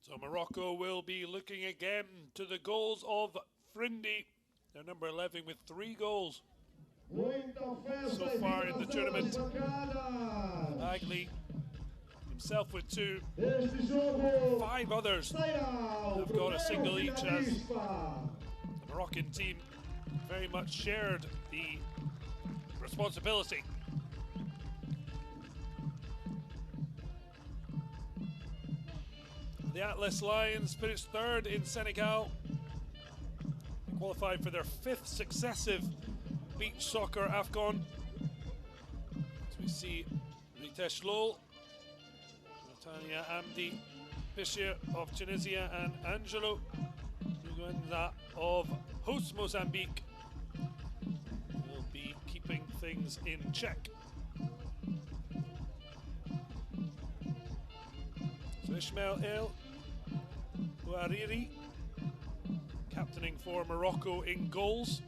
So Morocco will be looking again to the goals of Frindi. They're number 11 with 3 goals so far in the tournament. Bagley himself with 2. 5 others have got a single each, as the Moroccan team very much shared the responsibility. The Atlas Lions finished 3rd in Senegal. They qualified for their 5th successive beach soccer AFCON. So we see Ritesh Lol, Natania Amdi, Bishir of Tunisia, and Angelo Nguyenza of host Mozambique will be keeping things in check. So Ismail El Ouariri captaining for Morocco in goals.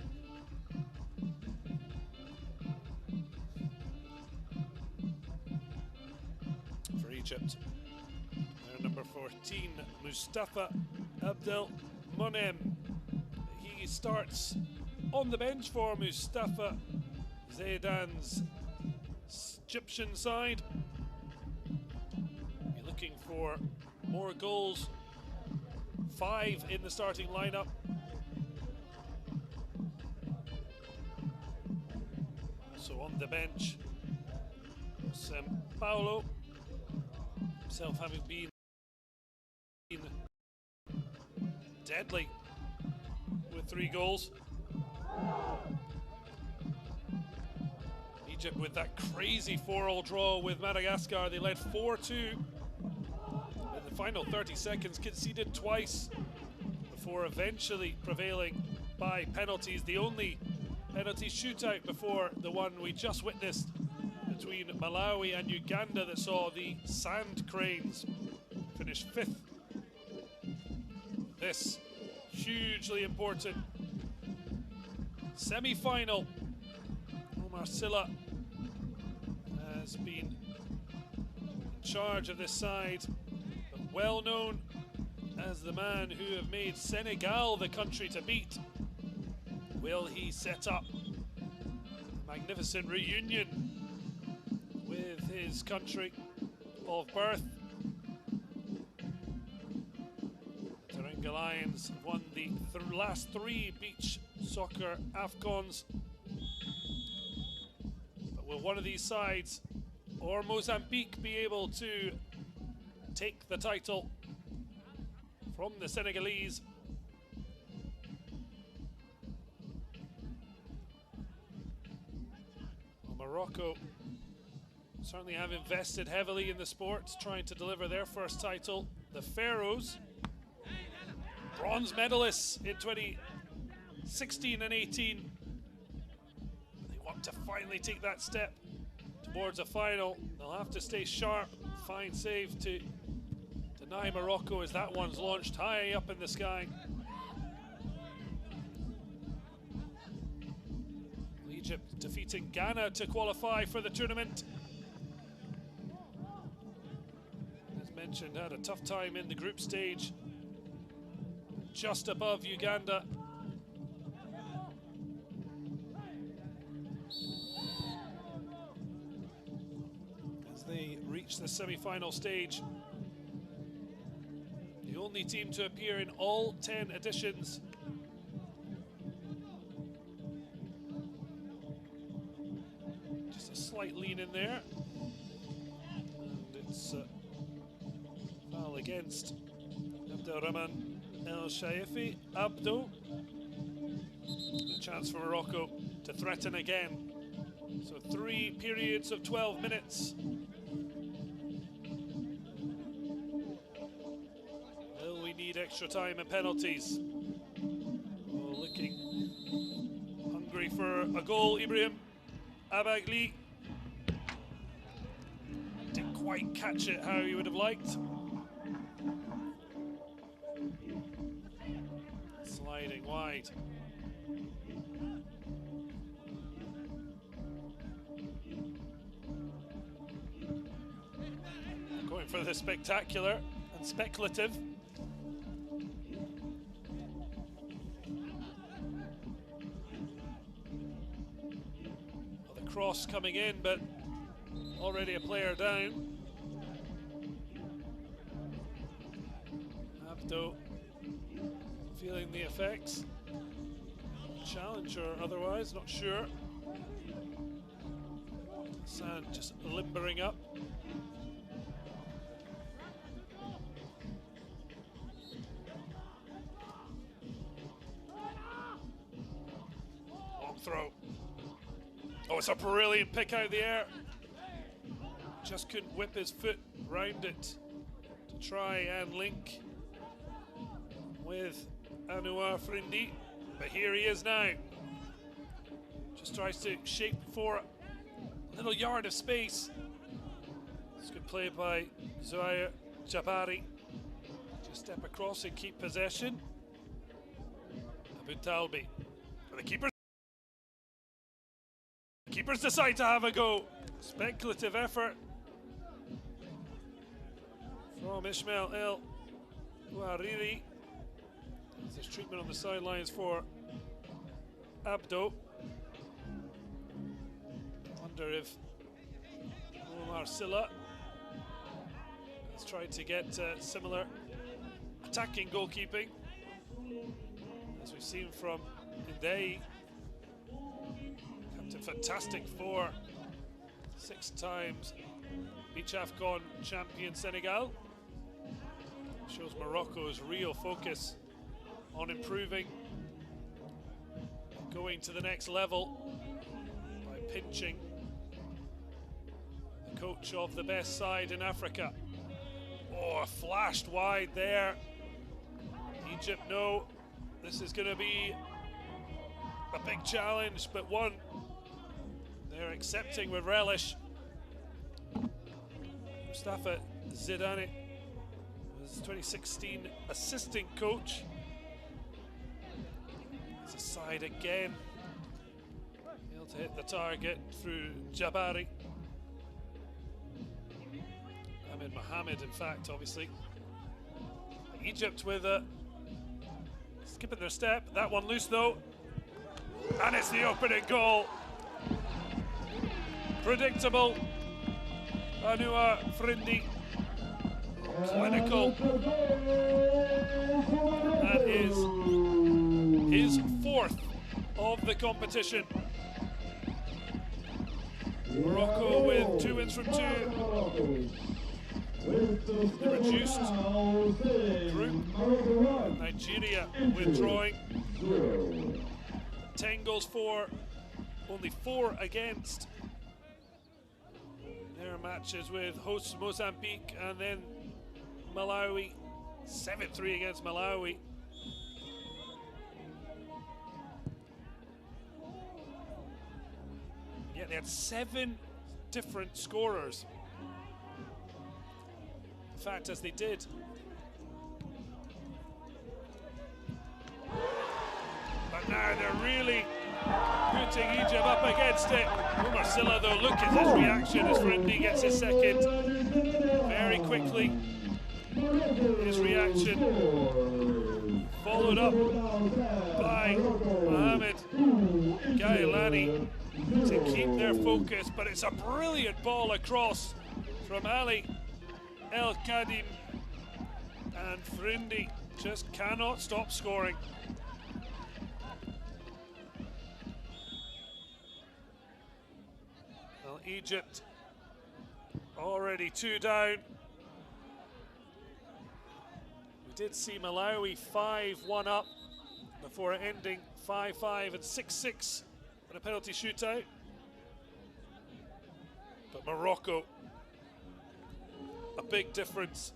For Egypt, their number 14, Mustafa Abdel Monem. He starts on the bench for Mustafa Zaidan's Egyptian side. Be looking for more goals. 5 in the starting lineup. So on the bench, Paulo, himself having been deadly with 3 goals. Egypt with that crazy 4-4 draw with Madagascar. They led 4-2. In the final 30 seconds, conceded twice before eventually prevailing by penalties. The only penalty shootout before the one we just witnessed between Malawi and Uganda that saw the Sand Cranes finish 5th. This hugely important semi-final. Omar Silla has been in charge of this side, but well known as the man who have made Senegal the country to beat. Will he set up a magnificent reunion with his country of birth? The Teranga Lions have won the last 3 beach soccer AFCONs. But will one of these sides, or Mozambique, be able to take the title from the Senegalese. Well, Morocco certainly have invested heavily in the sport, trying to deliver their first title. The Pharaohs, bronze medalists in 2016 and 18. They want to finally take that step towards a final. They'll have to stay sharp. Fine save to deny Morocco as that one's launched high up in the sky. Egypt defeating Ghana to qualify for the tournament. As mentioned, had a tough time in the group stage, just above Uganda. As they reach the semi-final stage, the only team to appear in all 10 editions. Just a slight lean in there, and it's foul against Abdelrahman El Shaifi. Abdo, a chance for Morocco to threaten again. So 3 periods of 12 minutes. Will we need extra time and penalties? Oh, looking hungry for a goal. Ibrahim Abagli didn't quite catch it how he would have liked. Sliding wide. Going for the spectacular and speculative. Well, the cross coming in, but already a player down. Abdo feeling the effects. Challenge or otherwise, not sure. Sand just limbering up. Long throw. Oh, it's a brilliant pick out of the air. Just couldn't whip his foot round it to try and link with Anouar Frindi, but here he is now. Just tries to shape for a little yard of space. It's good play by Zouair Jabari. Just step across and keep possession. Abu Talbi. The keepers decide to have a go. Speculative effort from Ismail El Ouariri. There's treatment on the sidelines for Abdo. Wonder if Omar Silla has tried to get similar attacking goalkeeping as we've seen from Ndei. Captain Fantastic for 6 times Beach AFCON champion Senegal. Shows Morocco's real focus on improving, going to the next level by pinching the coach of the best side in Africa. Oh, flashed wide there. Egypt know this is going to be a big challenge, but one they're accepting with relish. Mustafa Zidane was 2016 assistant coach. Side again, able to hit the target through Jabari. Ahmed Mohamed, in fact, obviously. Egypt with a skipping their step. That one loose though, and it's the opening goal. Predictable. Anouar Frindi, clinical. That is his 4th of the competition. Morocco with 2 wins from 2. The reduced group Algeria withdrawing. 10 goals for, only 4 against their matches with hosts Mozambique and then Malawi. 7-3 against Malawi. Yeah, they had 7 different scorers. In fact, as they did. But now they're really putting Egypt up against it. Marcilla, though, look at his reaction as Friendly gets his second. Very quickly, his reaction followed up by Mohamed Gailani to keep their focus, but it's a brilliant ball across from Ali El Kadim, and Friendly just cannot stop scoring. Well, Egypt already 2 down. We did see Malawi 5-1 up before ending 5-5 and 6-6 in a penalty shootout. But Morocco, a big difference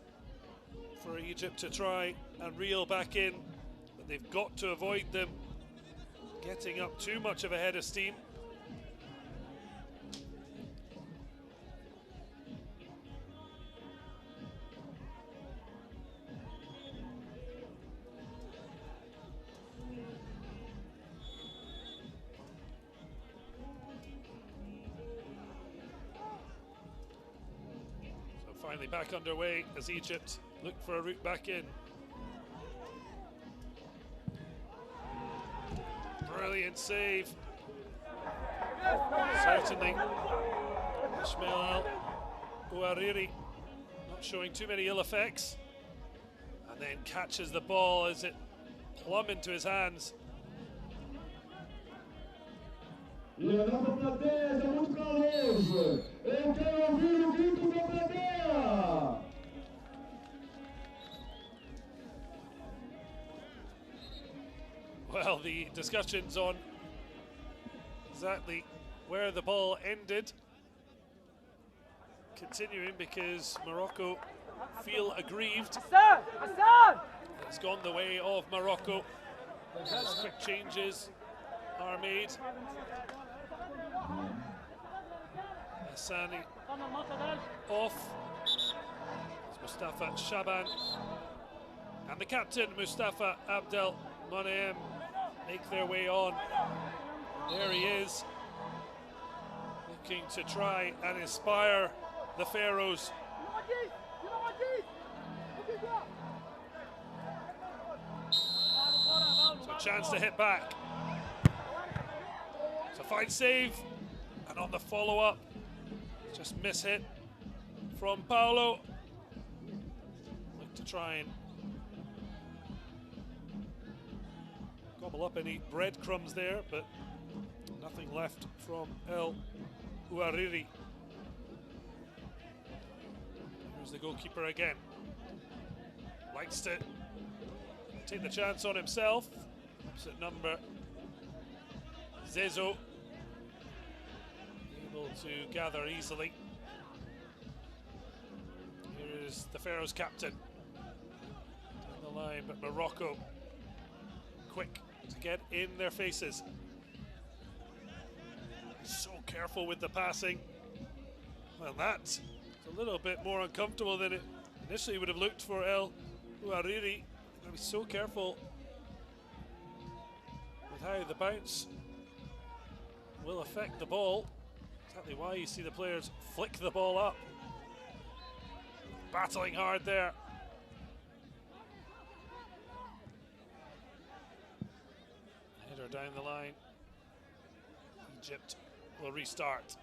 for Egypt to try and reel back in, but they've got to avoid them getting up too much of a head of steam. Finally back underway as Egypt look for a route back in. Brilliant save. Certainly Ismail Ouariri not showing too many ill effects, and then catches the ball as it plumb into his hands. Well, the discussions on exactly where the ball ended continuing because Morocco feel aggrieved. It's gone the way of Morocco as quick changes are made. Hassani off. It's Mustafa Shaban and the captain Mustafa Abdel Monaem make their way on. There he is, looking to try and inspire the Pharaohs. So a chance to hit back. It's a fine save, and on the follow-up, just miss-hit from Paolo. Look to try and gobble up any breadcrumbs there, but nothing left from El Ouariri. Here's the goalkeeper again. Likes to take the chance on himself. Opposite number, Zezo, able to gather easily. Here is the Pharaohs' captain down the line, but Morocco quick to get in their faces. So careful with the passing. Well, that's a little bit more uncomfortable than it initially would have looked for El Ouariri. Got to be so careful with how the bounce will affect the ball. Exactly why you see the players flick the ball up. Battling hard there. Header down the line. Egypt will restart.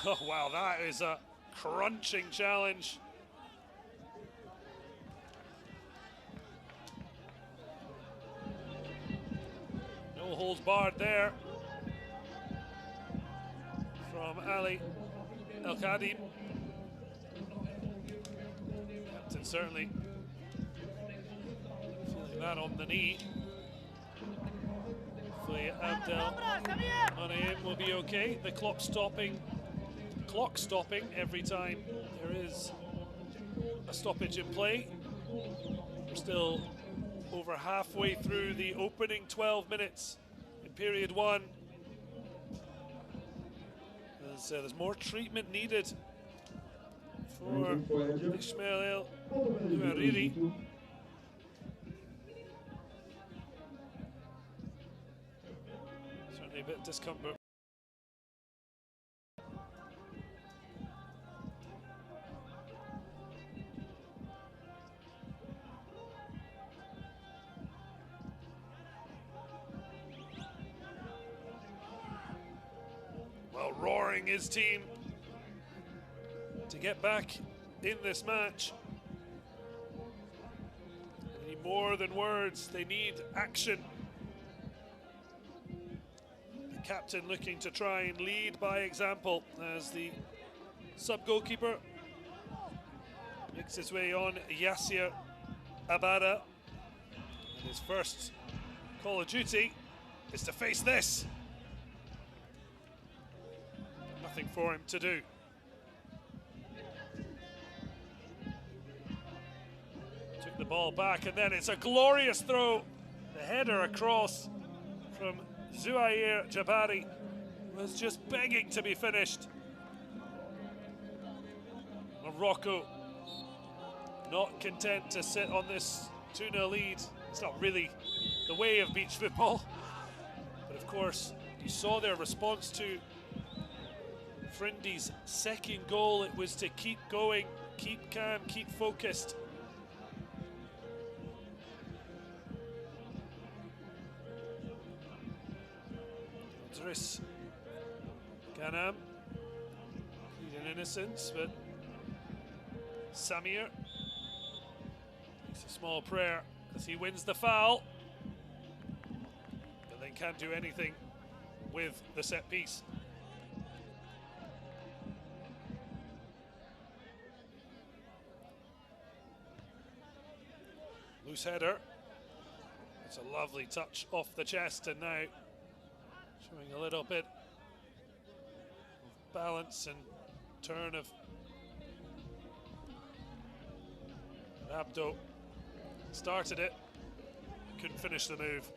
Oh, wow, that is a crunching challenge. No holds barred there from Ali El Kadim. Captain certainly feeling that on the knee. Hopefully Abdel Manaim will be okay. The clock stopping every time there is a stoppage in play. We're still over halfway through the opening 12 minutes in period one. There's more treatment needed for Ismail El-Nuariri. Certainly a bit of discomfort. Well, roaring his team to get back in this match. They need more than words, they need action. The captain looking to try and lead by example as the sub-goalkeeper makes his way on, Yassir Abada. And his first call of duty is to face this. Nothing for him to do. Took the ball back, and then it's a glorious throw. The header across from Zouhair Jabari was just begging to be finished. Morocco not content to sit on this 2-0 lead. It's not really the way of beach football, but of course you saw their response to Frindy's second goal. It was to keep going, keep calm, keep focused. Idris Ghanam, pleading innocence, but Samir makes a small prayer as he wins the foul, but then can't do anything with the set piece. Loose header. It's a lovely touch off the chest, and now showing a little bit of balance and turn of Abdo. Started it, couldn't finish the move.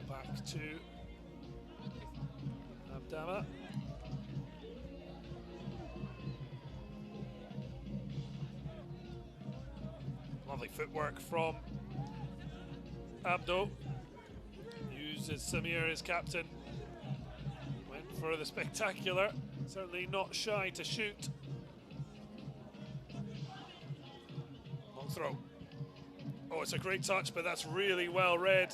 Back to Abdama. Lovely footwork from Abdo. Uses Samir as captain. Went for the spectacular. Certainly not shy to shoot. Long throw. Oh, it's a great touch, but that's really well read.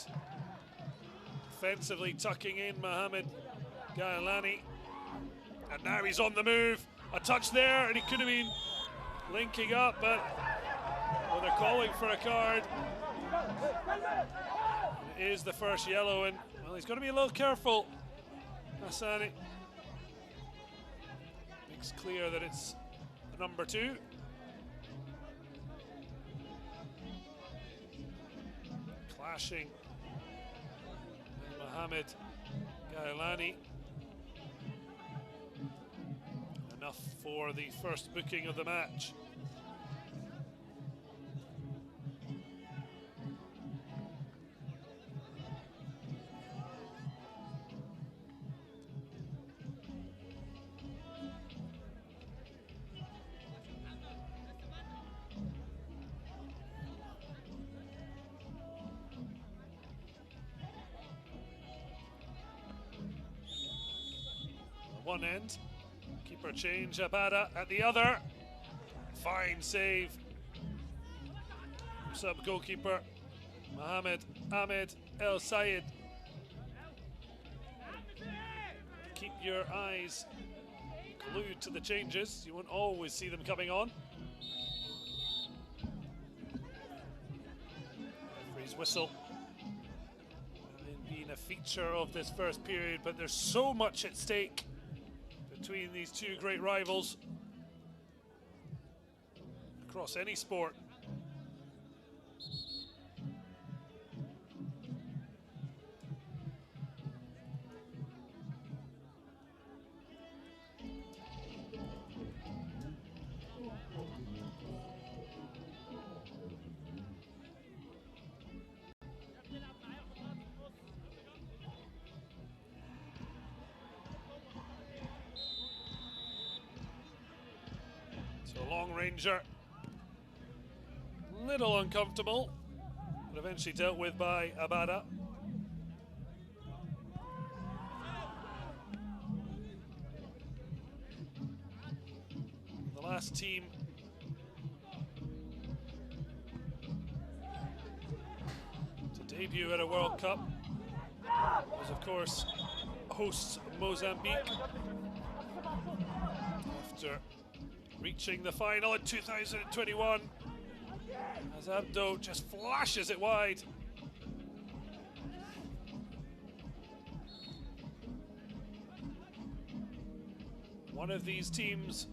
Defensively tucking in Mohamed Gailani. And now he's on the move. A touch there, and he could have been linking up, but well, they're calling for a card. It is the first yellow, and well, he's got to be a little careful. Hassani makes clear that it's number 2. Clashing with Mohamed Gailani. Enough for the first booking of the match. One end, keeper change, Abada at the other. Fine save. Sub goalkeeper Mohamed Ahmed El Sayed. Keep your eyes glued to the changes. You won't always see them coming on. Referee's whistle. Been a feature of this first period, but there's so much at stake between these two great rivals across any sport. Long ranger, little uncomfortable, but eventually dealt with by Abada. The last team to debut at a World Cup was, of course, hosts Mozambique. After reaching the final in 2021, as Abdo just flashes it wide. One of these teams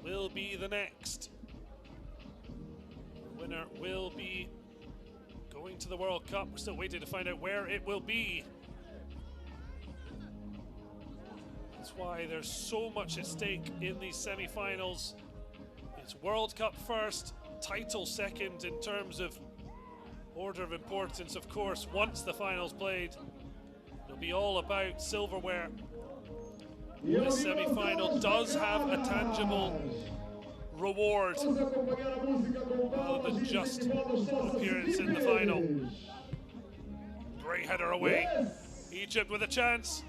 will be the next. The winner will be going to the World Cup. We're still waiting to find out where it will be. That's why there's so much at stake in these semi-finals. It's World Cup first, title second in terms of order of importance. Of course, once the finals played, it'll be all about silverware. This semi-final does have a tangible reward rather than just an appearance in the final. Great header away. Egypt with a chance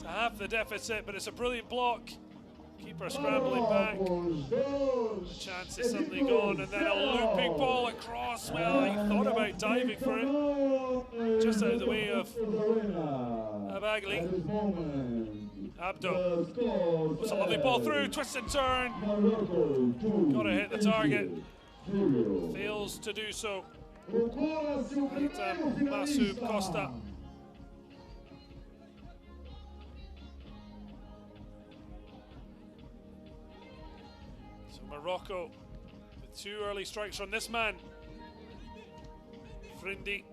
to half the deficit, but it's a brilliant block. Keeper scrambling back. The chance is suddenly gone, and then a looping ball across. Well, he thought about diving for it. Just out of the way of Abagli. Abdo. It's a lovely ball through, twist and turn. Gotta hit the target. Fails to do so. Masub Costa. Morocco with two early strikes from this man, Frindi.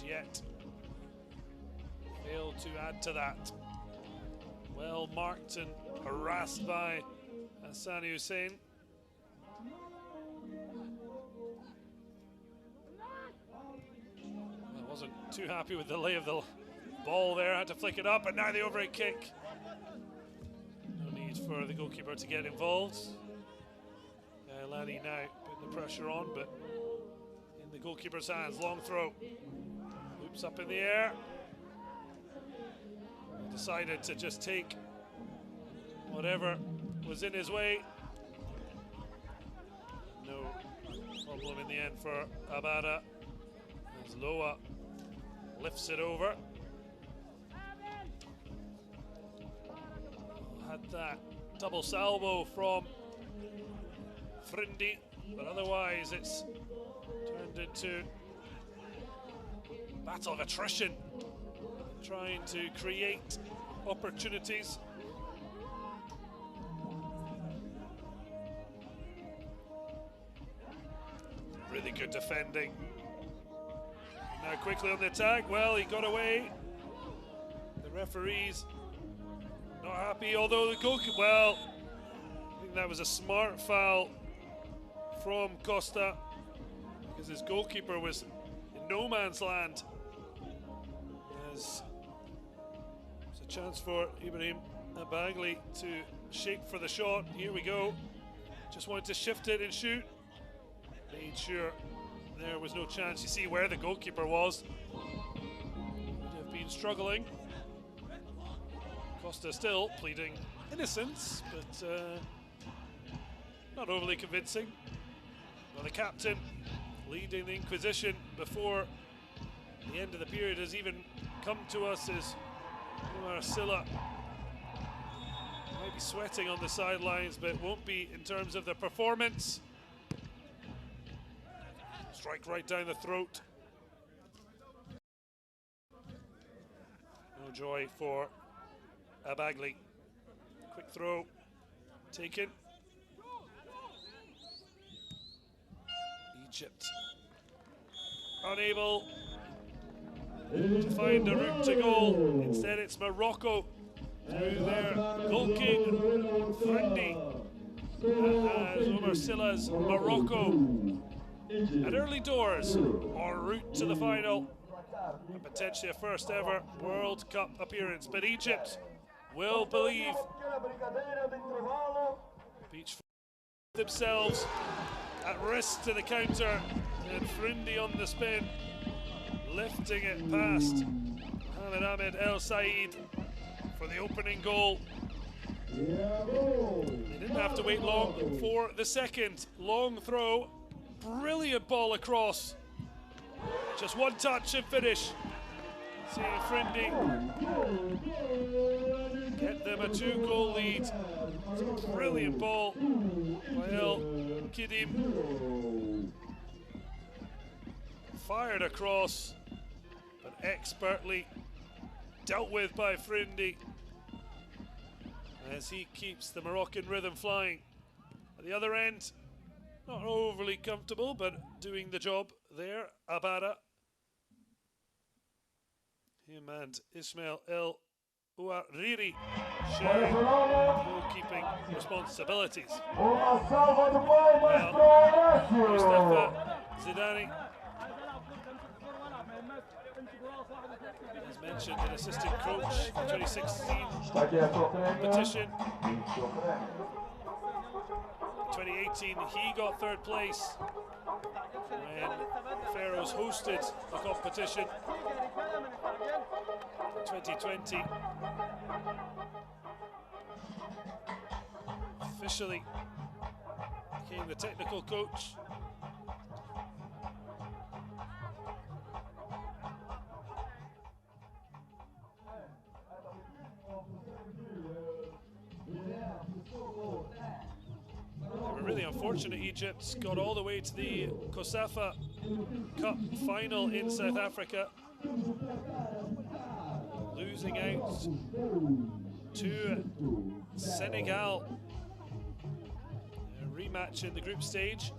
Yet failed to add to that. Well marked and harassed by Hassani Hussein. I wasn't too happy with the lay of the ball there, had to flick it up, and now the overhead kick. For the goalkeeper to get involved. Lani now putting the pressure on, but in the goalkeeper's hands. Long throw. Loops up in the air. He decided to just take whatever was in his way. No problem in the end for Abada, as Loa lifts it over. Had that double salvo from Frindi, but otherwise it's turned into battle of attrition, trying to create opportunities. Really good defending. Now quickly on the attack. Well, he got away. The referees not happy, although the goalkeeper, well, I think that was a smart foul from Costa, because his goalkeeper was in no man's land. There's a chance for Ibrahim Abagli to shape for the shot. Here we go. Just wanted to shift it and shoot. Made sure there was no chance. You see where the goalkeeper was. Would have been struggling. Costa still pleading innocence, but not overly convincing. Well, the captain leading the Inquisition before the end of the period has even come to us as Umar Silla. Might be sweating on the sidelines, but won't be in terms of the performance. Strike right down the throat. joy for Abagli. Quick throw taken. Egypt unable to find a route to goal. Instead, it's Morocco through their goal king, Frindi, as Omar Silla's Morocco at early doors en route to the final and potentially a first ever World Cup appearance. But Egypt will believe. Beach themselves at risk to the counter, and Frindi on the spin, lifting it past Ahmed El Said for the opening goal. They didn't have to wait long for the second. Long throw, brilliant ball across. Just one touch and finish. Seeing Frindi get them a 2-goal lead. It's a brilliant ball by El Kidim. Fired across, but expertly dealt with by Frindi as he keeps the Moroccan rhythm flying. At the other end, not overly comfortable, but doing the job there. Abada. Him and Ismail El Ouariri sharing goalkeeping responsibilities. Mustafa Zidani, as mentioned, an assistant coach for 2016 competition. 2018, he got third place when Pharaohs hosted the competition. 2020, officially became the technical coach. They were really unfortunate. Egypt got all the way to the COSAFA Cup final in South Africa, losing out to Senegal. A rematch in the group stage.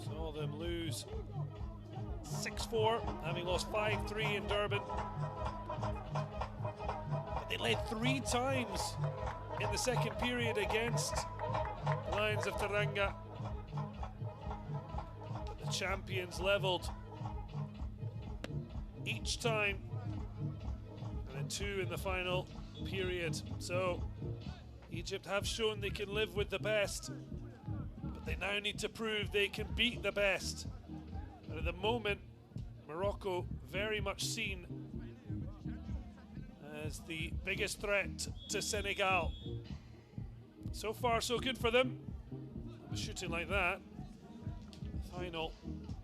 Saw them lose 6-4, having lost 5-3 in Durban. But they led 3 times in the second period against the Lions of Teranga. But the champions levelled each time, and then 2 in the final period. So Egypt have shown they can live with the best, but they now need to prove they can beat the best. And at the moment, Morocco very much seen as the biggest threat to Senegal. So far, so good for them. Shooting like that, the final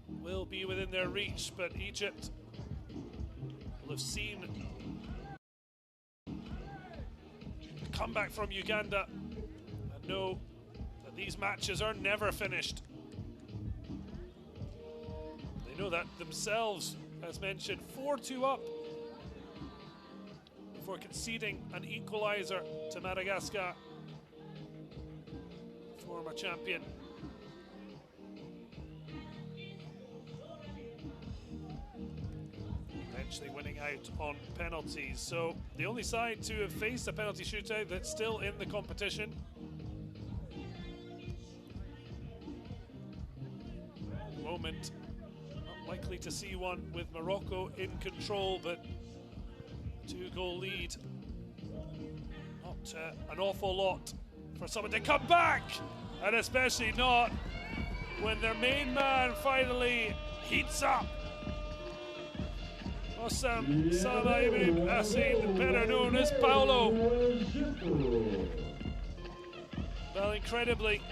will be within their reach, but Egypt will have seen the comeback from Uganda and know that these matches are never finished. They know that themselves, as mentioned, 4-2 up before conceding an equaliser to Madagascar, former champion. Eventually winning out on penalties. So the only side to have faced a penalty shootout that's still in the competition. At the moment, not likely to see one with Morocco in control, but 2-goal lead. Not an awful lot for someone to come back, and especially not when their main man finally heats up. Osam Salah Ibn Hassan, better known as Paulo. Well, incredibly,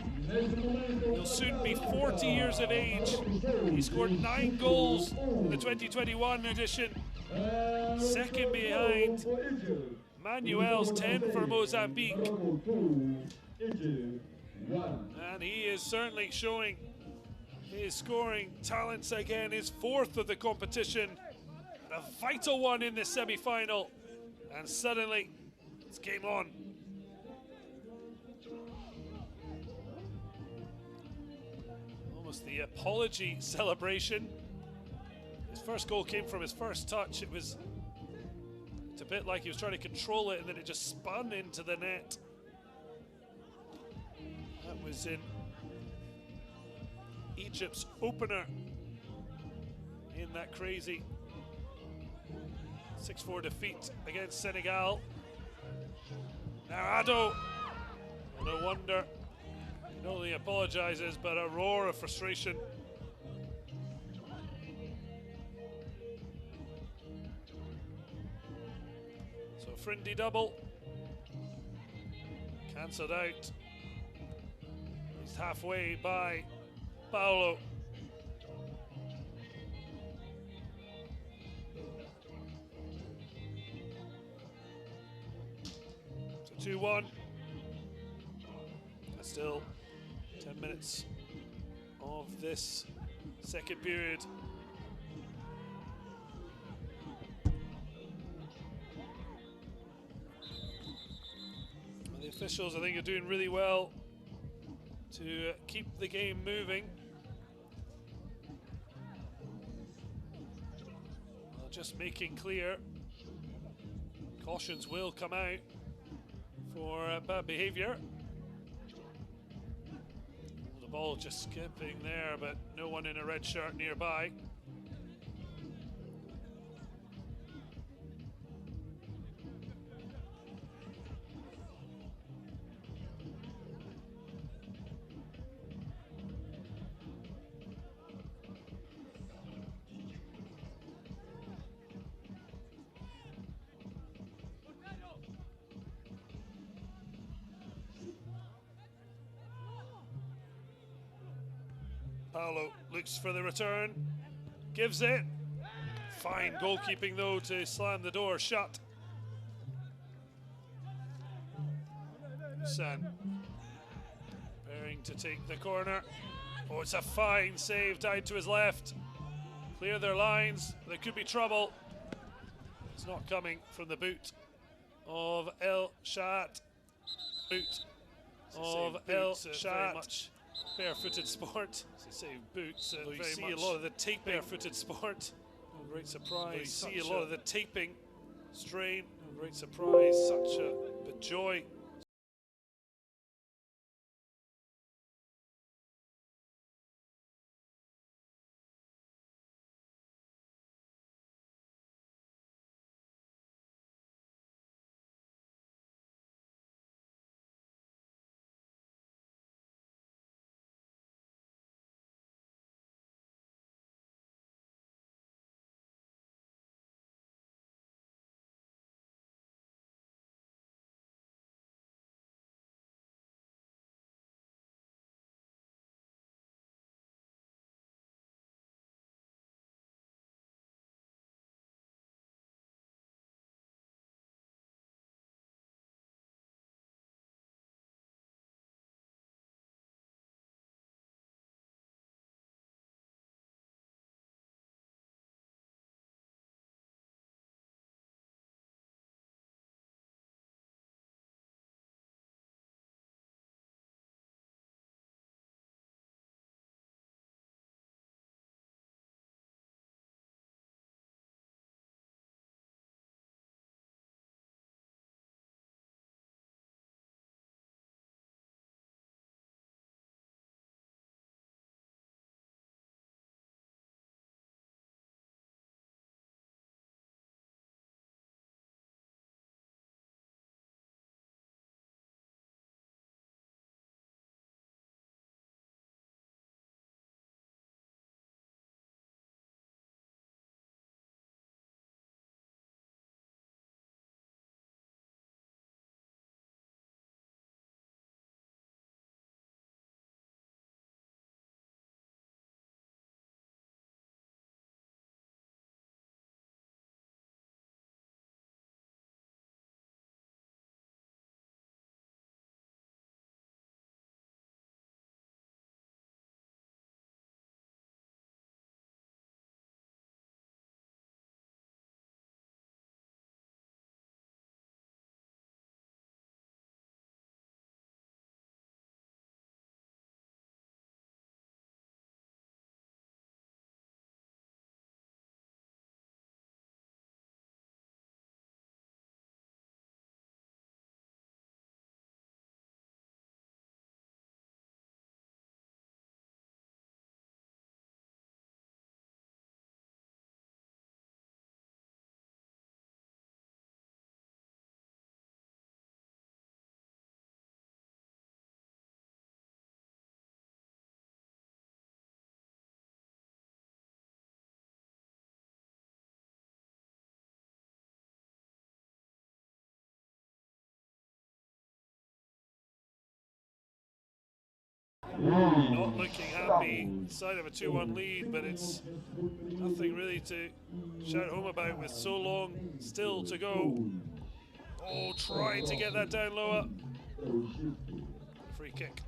he'll soon be 40 years of age. He scored 9 goals in the 2021 edition, second behind Manuel's 10 for Mozambique. And he is certainly showing his scoring talents again, his 4th of the competition. a vital one in this semi-final, and suddenly it's game on. Almost the apology celebration. His first goal came from his first touch. It's a bit like he was trying to control it and then it just spun into the net. That was in Egypt's opener in that crazy 6-4 defeat against Senegal. Now Ado, no wonder, not only apologizes, but a roar of frustration. So Frindi double, cancelled out. He's halfway by Paolo. So 2-1. Still 10 minutes of this second period. And the officials, I think, are doing really well to keep the game moving. Well, just making clear cautions will come out for bad behaviour. The ball just skipping there, but no one in a red shirt nearby. Paolo looks for the return, gives it. Fine goalkeeping though to slam the door shut. San preparing to take the corner. Oh, it's a fine save, tied to his left. Clear their lines, there could be trouble. It's not coming from the boot of El Shat. Boot of El Shat. Barefooted sport. Say boots. You see a lot of the taping. Barefooted sport. No great surprise. You see a lot of the taping. Strain. No great surprise. Such a joy. not looking happy. Side of a 2-1 lead, but it's nothing really to shout home about with so long still to go. Oh, trying to get that down lower. Free kick.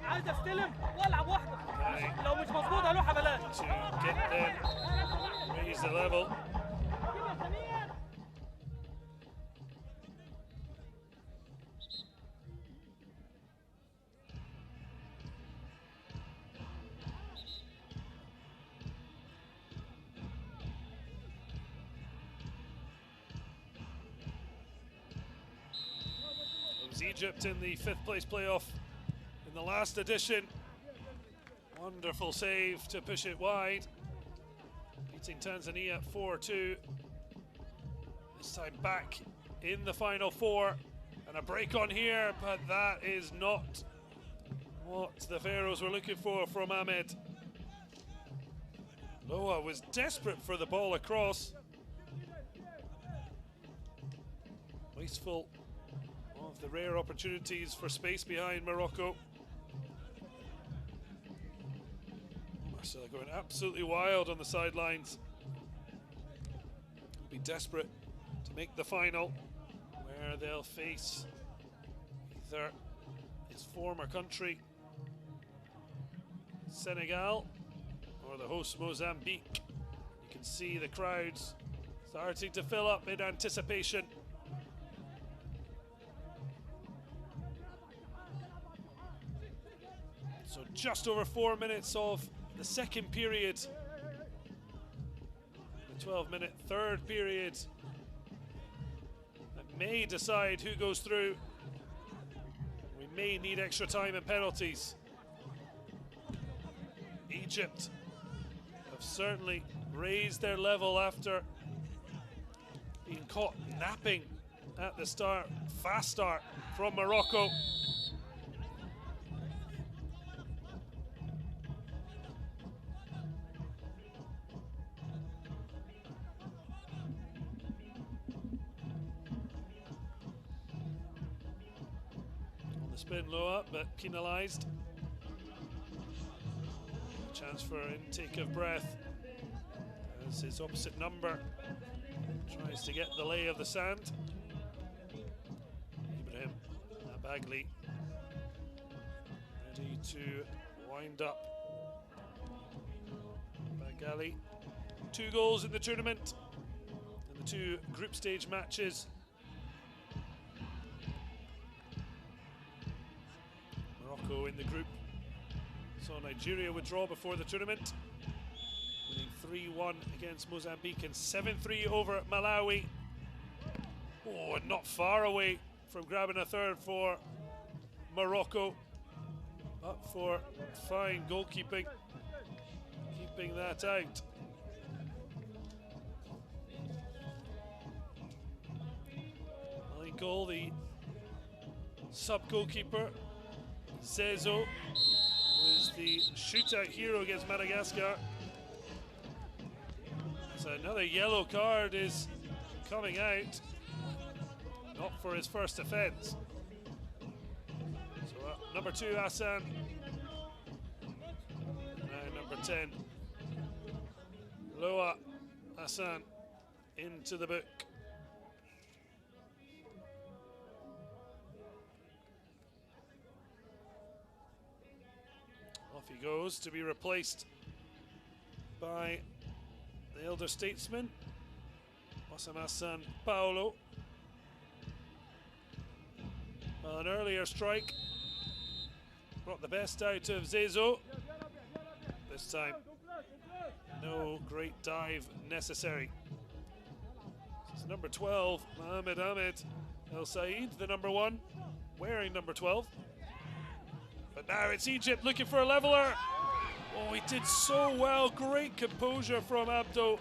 عايز استلم والعب واحده لو مش مظبوط هروح بلاش. To get them, raise the level. It was Egypt in the 5th place playoff in the last edition. Wonderful save to push it wide, beating Tanzania 4-2. This time back in the final 4, and a break on here, but that is not what the Pharaohs were looking for from Ahmed. Loa was desperate for the ball across. Wasteful of the rare opportunities for space behind Morocco. So they're going absolutely wild on the sidelines. They'll be desperate to make the final, where they'll face either his former country, Senegal, or the host Mozambique. You can see the crowds starting to fill up in anticipation. So just over 4 minutes of the second period, the 12-minute third period that may decide who goes through. We may need extra time and penalties. Egypt have certainly raised their level after being caught napping at the start. Fast start from Morocco. Spin low up, but penalised. Chance for intake of breath as his opposite number tries to get the lay of the sand. Ibrahim Bagley ready to wind up. Bagali, 2 goals in the tournament in the 2 group stage matches. Morocco in the group saw Nigeria withdraw before the tournament, winning 3-1 against Mozambique and 7-3 over Malawi. Oh, and not far away from grabbing a third for Morocco, but for fine goalkeeping, keeping that out. Line goal, the sub-goalkeeper Zezo was the shootout hero against Madagascar. So another yellow card is coming out, not for his first offence. So number 2 Hassan, now number 10 Loa Hassan into the book. Off he goes to be replaced by the elder statesman, Osama San Paolo. Well, an earlier strike brought the best out of Zezo. This time, no great dive necessary. It's number 12, Mohamed Ahmed El Said, the number 1, wearing number 12. But now it's Egypt looking for a leveler. Oh, he did so well. Great composure from Abdo.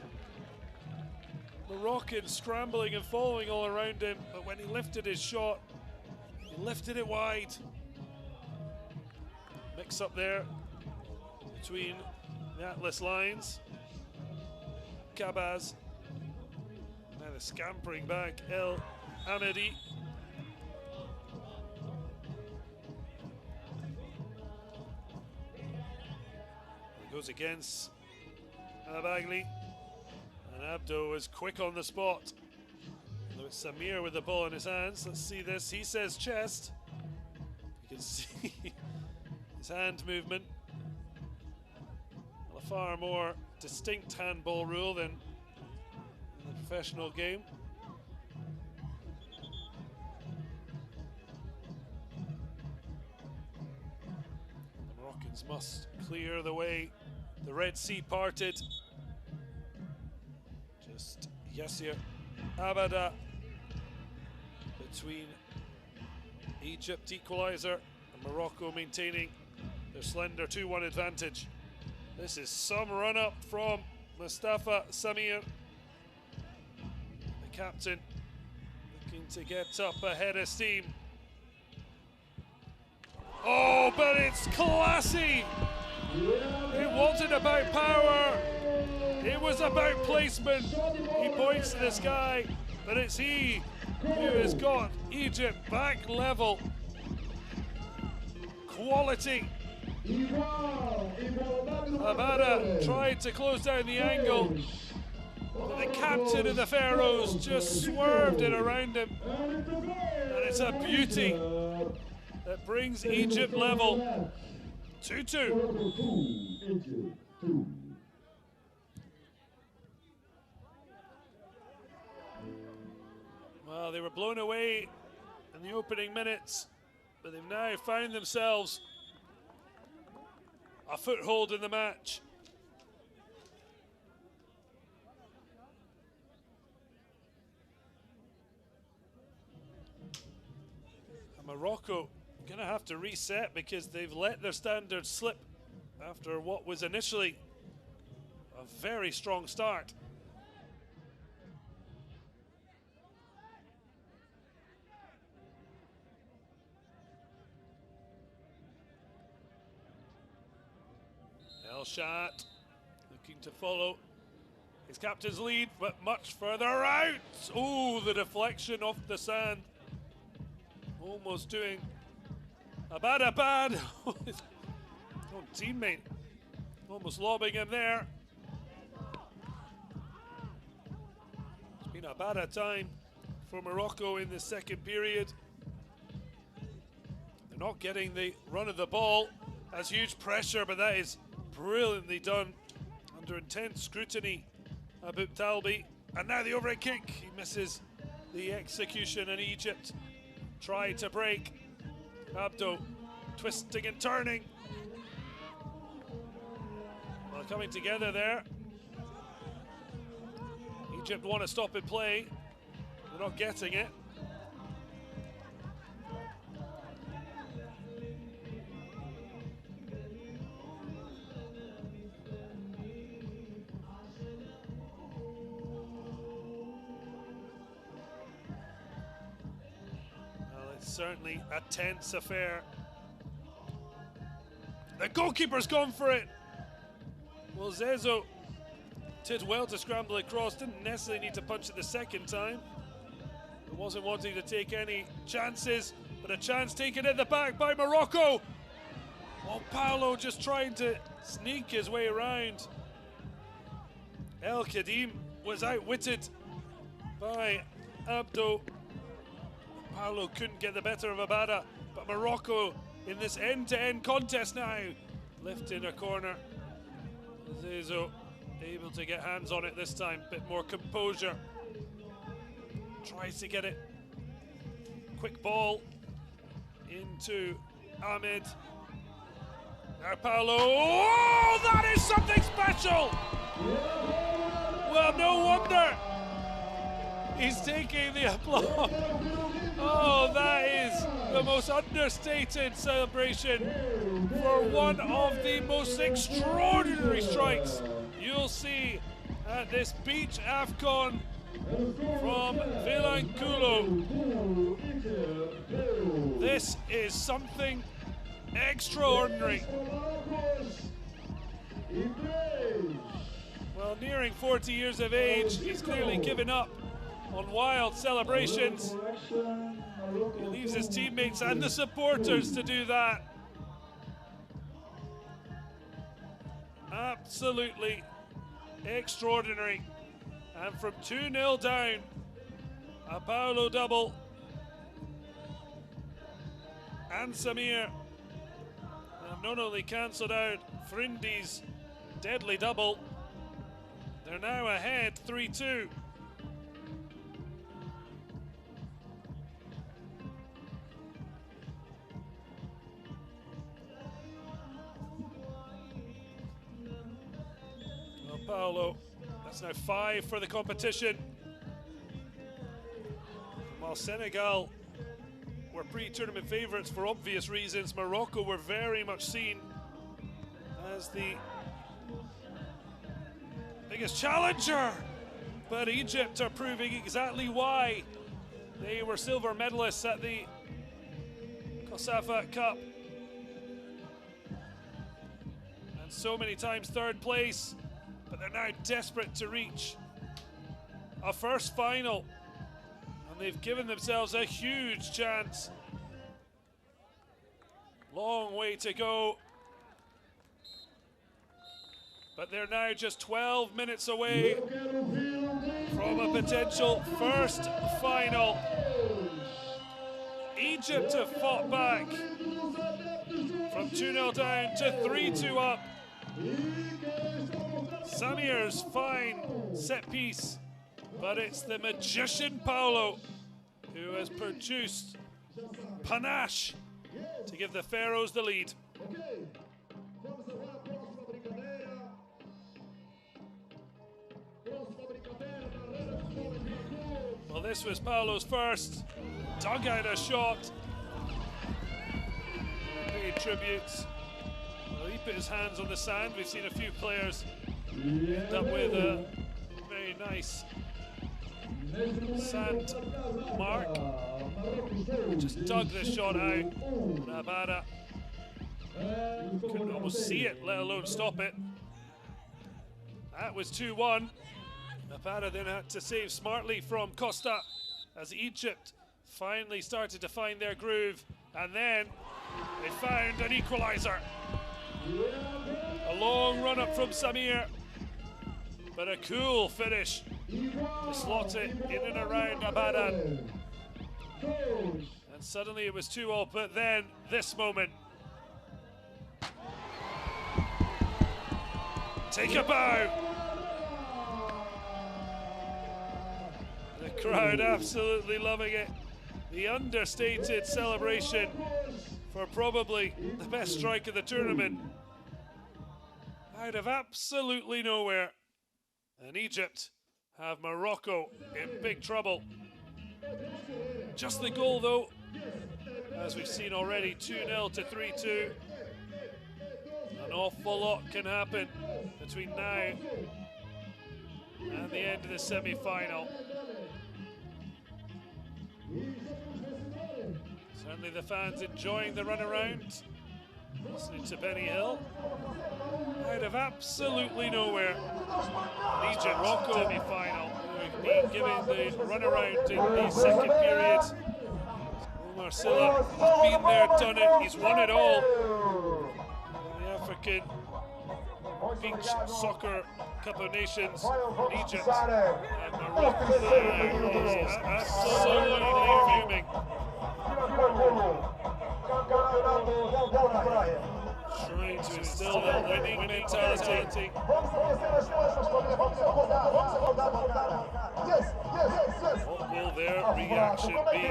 Moroccan scrambling and following all around him. But when he lifted his shot, he lifted it wide. Mix up there between the Atlas lines. Kabaz. Now the scampering back, El Amedi. He goes against Abagli. And Abdo was quick on the spot. Look, Samir with the ball in his hands. Let's see this. He says chest. You can see his hand movement. A far more distinct handball rule than in the professional game. The Moroccans must clear the way. The Red Sea parted. Just Yassir Abada between Egypt equaliser and Morocco maintaining their slender 2-1 advantage. This is some run up from Mustafa Samir, the captain, looking to get up ahead of steam. Oh, but it's classy! It wasn't about power, it was about placement. He points to the sky, but it's he who has got Egypt back level. Quality. Abada tried to close down the angle, but the captain of the Pharaohs just swerved it around him. And it's a beauty that brings Egypt level. 2-2. Well, they were blown away in the opening minutes, but they've now found themselves a foothold in the match. And Morocco going to have to reset because they've let their standards slip after what was initially a very strong start. El Shat looking to follow his captain's lead, but much further out. Oh, the deflection off the sand. Almost doing a bad oh, teammate. Almost lobbing him there. It's been a bad time for Morocco in the second period. They're not getting the run of the ball. Has huge pressure, but that is brilliantly done under intense scrutiny. Abu Talbi, and now the overhead kick. He misses the execution, and Egypt try to break. Abdo twisting and turning. Well, coming together there. Egypt want to stop and play. They're not getting it. Certainly a tense affair. The goalkeeper's gone for it. Well, Zezo did well to scramble across, didn't necessarily need to punch it the second time. He wasn't wanting to take any chances, but a chance taken in the back by Morocco. Oh, Paolo just trying to sneak his way around. El Kadim was outwitted by Abdo. Paolo couldn't get the better of Abada, but Morocco in this end-to-end contest now, lifting a corner. Zezo able to get hands on it this time, bit more composure. Tries to get it. Quick ball into Ahmed. Now Paolo, oh, that is something special! Well, no wonder he's taking the applause. Oh, that is the most understated celebration for one of the most extraordinary strikes you'll see at this beach AFCON from Vilanculo. This is something extraordinary. Well, nearing 40 years of age, he's clearly given up on wild celebrations. He leaves his teammates and the supporters to do that. Absolutely extraordinary. And from 2-0 down, a Paolo double. And Samir have not only cancelled out Frindi's deadly double, they're now ahead 3-2. Well, Paolo, that's now 5 for the competition. While Senegal were pre-tournament favourites for obvious reasons, Morocco were very much seen as the biggest challenger. But Egypt are proving exactly why. They were silver medalists at the COSAFA Cup. And so many times third place, but they're now desperate to reach a first final. And they've given themselves a huge chance. Long way to go. But they're now just 12 minutes away from a potential first final. Egypt have fought back from 2-0 down to 3-2 up. Samir's fine set piece, but it's the magician Paolo who has produced panache to give the Pharaohs the lead. Well, this was Paolo's first. Dug out a shot. Paid tributes. Well, he put his hands on the sand. We've seen a few players end up with a very nice sand mark. He just dug this shot out. Nabada couldn't almost see it, let alone stop it. That was 2-1. Nabada then had to save smartly from Costa as Egypt finally started to find their groove, and then they found an equaliser. A long run up from Samir, but a cool finish to slot it in and around Abadan. And suddenly it was 2-0, but then this moment. Take a bow. The crowd absolutely loving it. The understated celebration for probably the best strike of the tournament. Out of absolutely nowhere. And Egypt have Morocco in big trouble. Just the goal though, as we've seen already, 2-0 to 3-2. An awful lot can happen between now and the end of the semi-final. Certainly the fans enjoying the run around, listening to Benny Hill. Out of absolutely nowhere, Egypt Morocco semi-final, being given the run around in the second period. Omar Silla has been there, done it, he's won it all. The African Beach Soccer Cup of Nations, Egypt and Morocco is absolutely fuming. Trying to instill that winning mentality. What will their reaction be?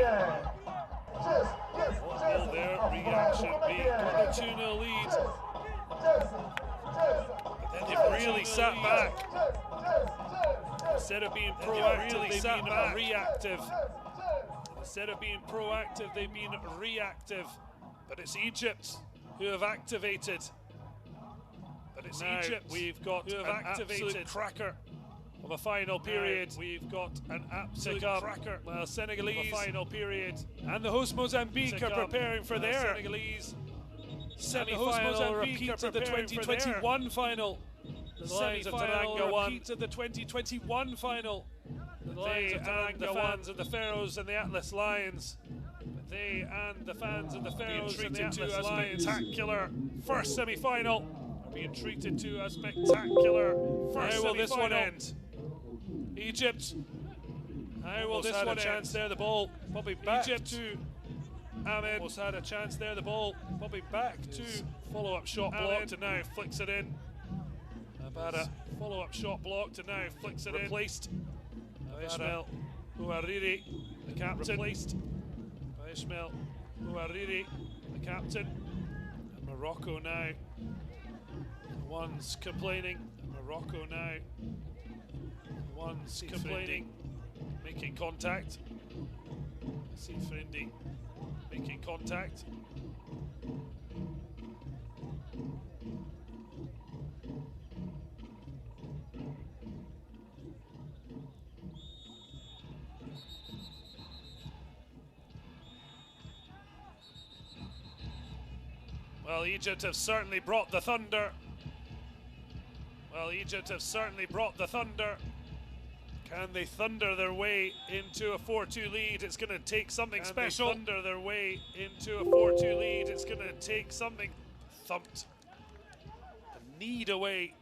What will their reaction be? Got a 2-0 lead. But then they've really sat back. Instead of being proactive, they've been reactive. Instead of being proactive, they've been reactive. But it's Egypt who have activated. But it's now Egypt we've got who have activated cracker of a final period. Now we've got an absolute cracker. Well, Senegalese of a final period, and the host Mozambique are preparing for their Senegalese semi-final repeat of the 2021 final. The Lions of Teranga won to the 2021 final. They and the fans of the Pharaohs and the Atlas Lions. They and the fans of the Pharaohs and the Atlas Lions. Spectacular first semi-final. Are being treated to a spectacular first semi-final. How will this one end? Egypt. How will this one end? Chance there, the ball. Bobby back Egypt to Ahmed. Almost had a chance there, the ball. Bobby back to follow-up shot blocked and now flicks it in. About a follow-up shot blocked and now flicks it in. Replaced by Ismail Ouariri, the captain. Replaced by Ismail Ouariri, the captain. And Morocco now. The one's complaining. And Morocco now. The one's complaining. Making contact. See Fendi making contact. Well, Egypt have certainly brought the thunder. Well, Egypt have certainly brought the thunder. Can they thunder their way into a 4-2 lead? It's going to take something special. Thunder their way into a 4-2 lead. It's going to take something. Thumped. A need away.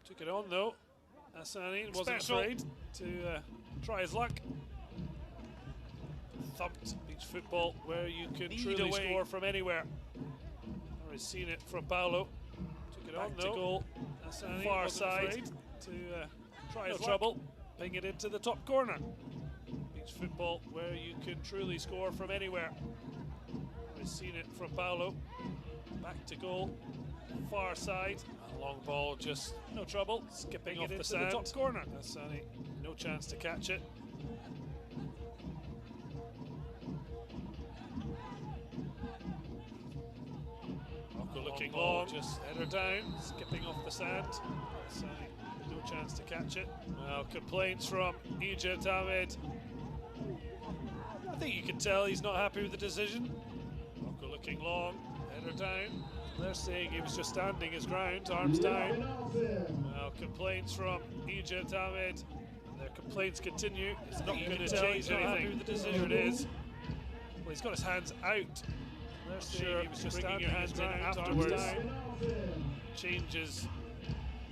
Took it on though. Hassani wasn't afraid to try his luck. Thumped beach football where you can truly score from anywhere. Already seen it from Paolo. Took it on though. To goal. Hassani far side to try his trouble. Ping it into the top corner. Beach football where you can truly score from anywhere. Already seen it from Paolo. Back to goal. Far side. A long ball, just no trouble. Skipping off the sand. The top corner. Hassani, no chance to catch it. Looking long, just header down, skipping off the sand. No chance to catch it. Well, complaints from Egypt, Ahmed. I think you can tell he's not happy with the decision. Morocco looking long, header down. They're saying he was just standing his ground, arms down. Well, complaints from Egypt, Ahmed. Their complaints continue. It's not going to change anything. Here it is. Well, he's got his hands out. They're saying he was just bringing your hands in afterwards. Changes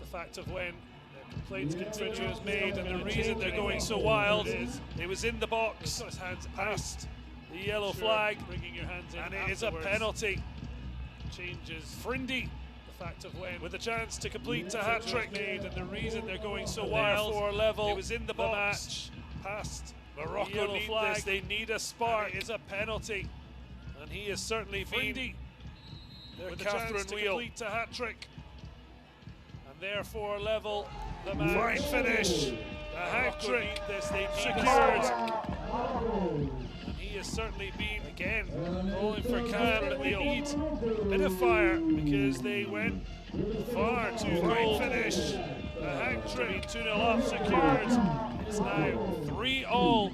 the fact of when their complaints continue is made, and the reason they're going so wild is it was in the box. He's got his hands past the yellow flag, bringing your hands in, and it is a penalty. Changes Fendi the fact of when with a chance to complete a hat trick made, and the reason they're going so wild for level. It was in the box. Match past Morocco need flag. This. They need a spark. It is a penalty. And he has certainly been with the chance to complete a hat-trick. And therefore level the match. Fine finish. A hat-trick. This they've secured. And he has certainly been, again, calling for calm, but they need a bit of fire because they went far too great finish. A hat-trick. 2-0 up, secured. It's now 3-all.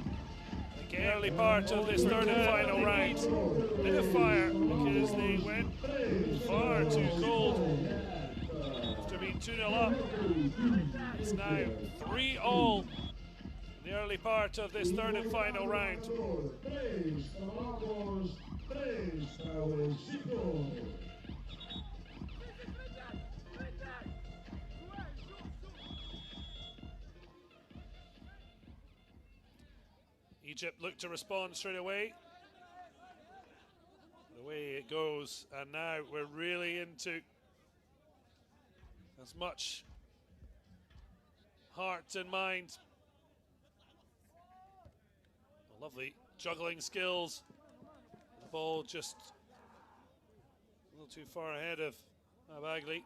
Early part of this third and final round. Bit of fire because they went far too cold after being 2-0 up. It's now 3-all in the early part of this third and final round. Egypt look to respond straight away. The way it goes, and now we're really into as much heart and mind. Lovely juggling skills. The ball just a little too far ahead of Bagley.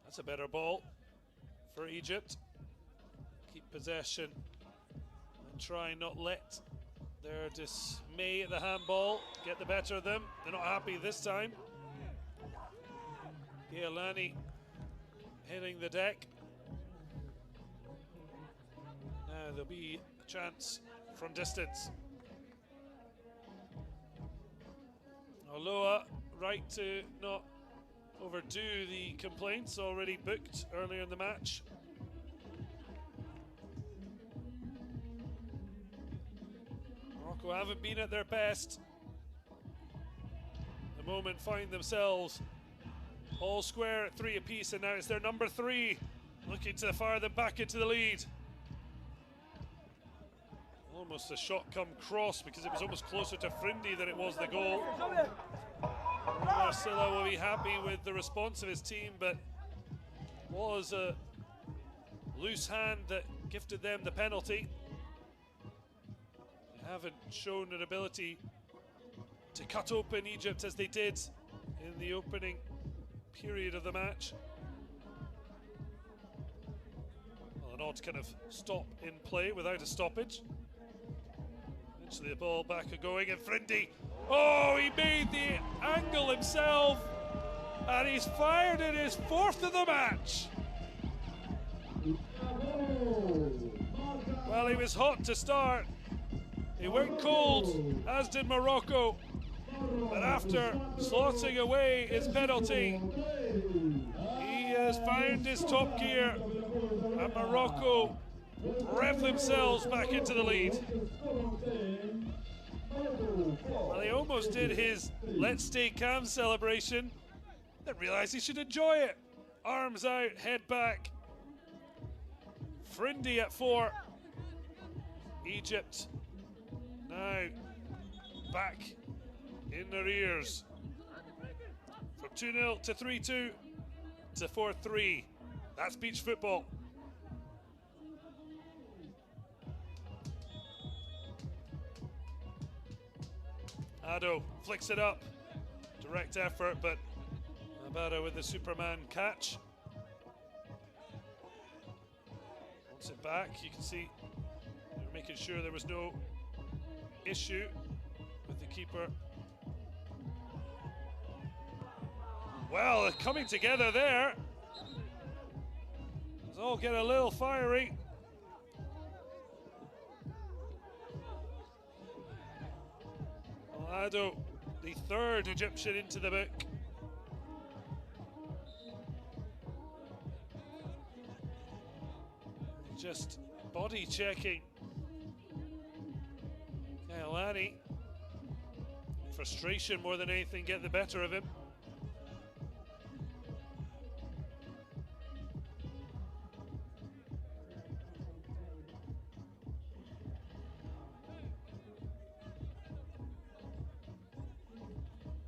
That's a better ball for Egypt. Keep possession. Try not let their dismay at the handball get the better of them. They're not happy this time. Gialani hitting the deck. Now there'll be a chance from distance. Oloa right to not overdo the complaints already booked earlier in the match. Morocco haven't been at their best. At the moment find themselves all square at 3 apiece, and now it's their number 3 looking to fire them back into the lead. Almost a shot come cross because it was almost closer to Frindi than it was the goal. Marcelo will be happy with the response of his team, but was a loose hand that gifted them the penalty. They haven't shown an ability to cut open Egypt as they did in the opening period of the match. Well, an odd kind of stop in play without a stoppage. Eventually the ball back and going, and Frindi, oh, he made the angle himself, and he's fired in his 4th of the match. Well, he was hot to start. He went cold, as did Morocco. But after slotting away his penalty, he has found his top gear, and Morocco rev themselves back into the lead. Well, he almost did his let's stay calm celebration, then realised he should enjoy it. Arms out, head back. Frindi at 4. Egypt now back in their ears. From 2-0 to 3-2 to 4-3. That's beach football. Ado flicks it up. Direct effort, but Mabara with the Superman catch. Wants it back. You can see they're making sure there was no issue with the keeper. Well, coming together there. Let's all get a little fiery. Ado, the 3rd Egyptian into the book. Just body checking. Gailani, frustration more than anything get the better of him.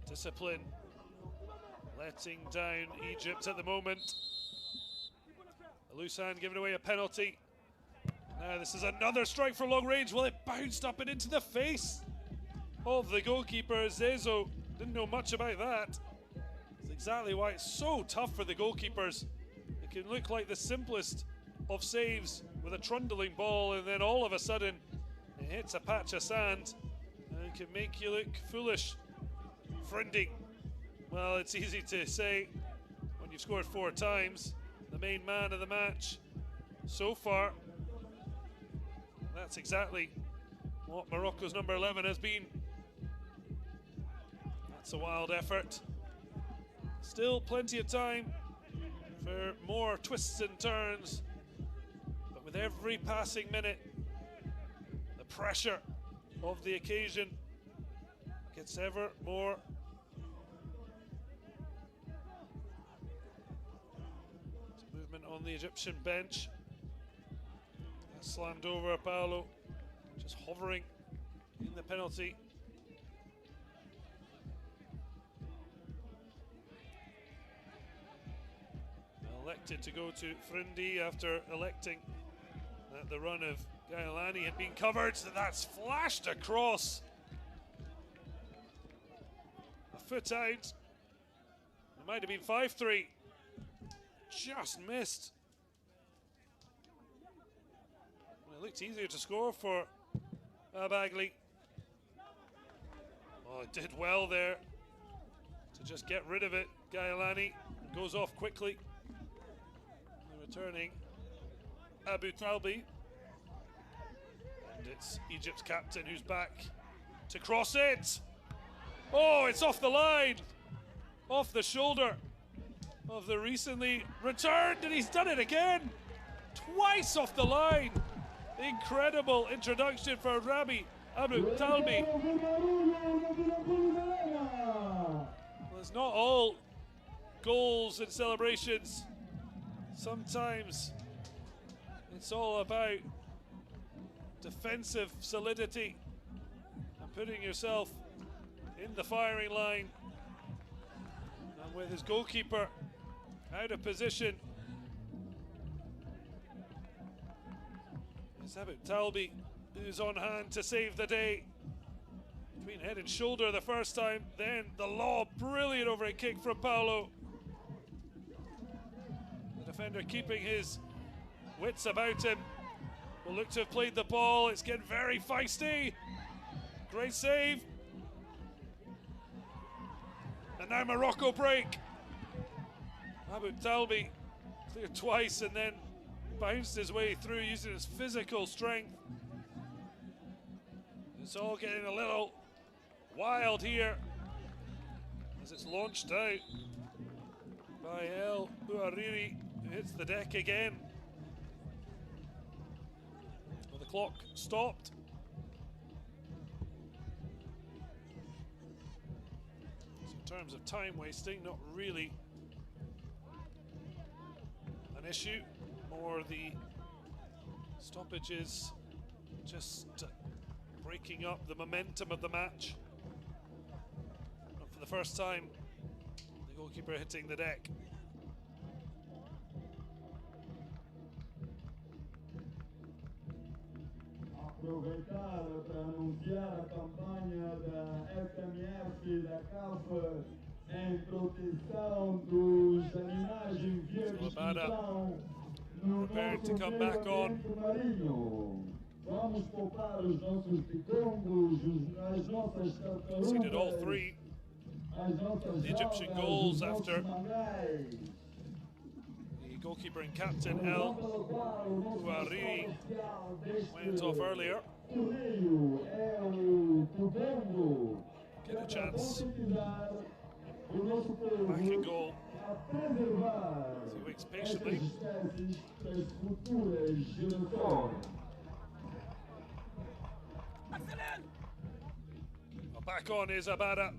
Discipline letting down Egypt at the moment. A loose hand giving away a penalty. Now this is another strike from long range. Well, it bounced up and into the face of the goalkeeper. Zezo didn't know much about that. That's exactly why it's so tough for the goalkeepers. It can look like the simplest of saves with a trundling ball, and then all of a sudden it hits a patch of sand and can make you look foolish. Frindi, well, it's easy to say when you've scored 4 times. The main man of the match so far. That's exactly what Morocco's number 11 has been. That's a wild effort. Still plenty of time for more twists and turns. But with every passing minute, the pressure of the occasion gets ever more. Movement on the Egyptian bench. Slammed over Paolo, just hovering in the penalty. Elected to go to Frindi after electing that the run of Gailani had been covered. So that's flashed across. A foot out. It might have been 5-3. Just missed. It looked easier to score for Bagley. Oh, it did well there to just get rid of it. Gailani goes off quickly. Returning Abu Talbi. And it's Egypt's captain who's back to cross it. Oh, it's off the line. off the shoulder of the recently returned, and he's done it again. Twice off the line. Incredible introduction for Rabi Abu Talbi. Well, it's not all goals and celebrations. Sometimes it's all about defensive solidity and putting yourself in the firing line. And with his goalkeeper out of position, it's Abu Talbi who's on hand to save the day. Between head and shoulder the first time, then the lob, brilliant overhead kick from Paulo. The defender keeping his wits about him. Will look to have played the ball. It's getting very feisty. Great save. And now Morocco break. Abu Talbi cleared twice and then bounced his way through using his physical strength. It's all getting a little wild here as it's launched out by El Bouhariri, who hits the deck again. Well, the clock stopped. So in terms of time wasting, not really an issue. More the stoppages just breaking up the momentum of the match. Not for the first time, the goalkeeper hitting the deck. Aproveitar para anunciar a campanha da FMF da CAF em proteção dos animais em via de extinção no nosso evento marinho. Vamos poupar os nossos picongos, as nossas tartarugas, Conceded all three as nossas the Egyptian algas, goals os nossos after mangais. the goalkeeper and captain El Bouhariri went off earlier. O rio é o Tubango. Get a chance O nosso povo back and goal a preservar as he waits estas patiently. espécies para as futuras gerações. Well, back on is Abada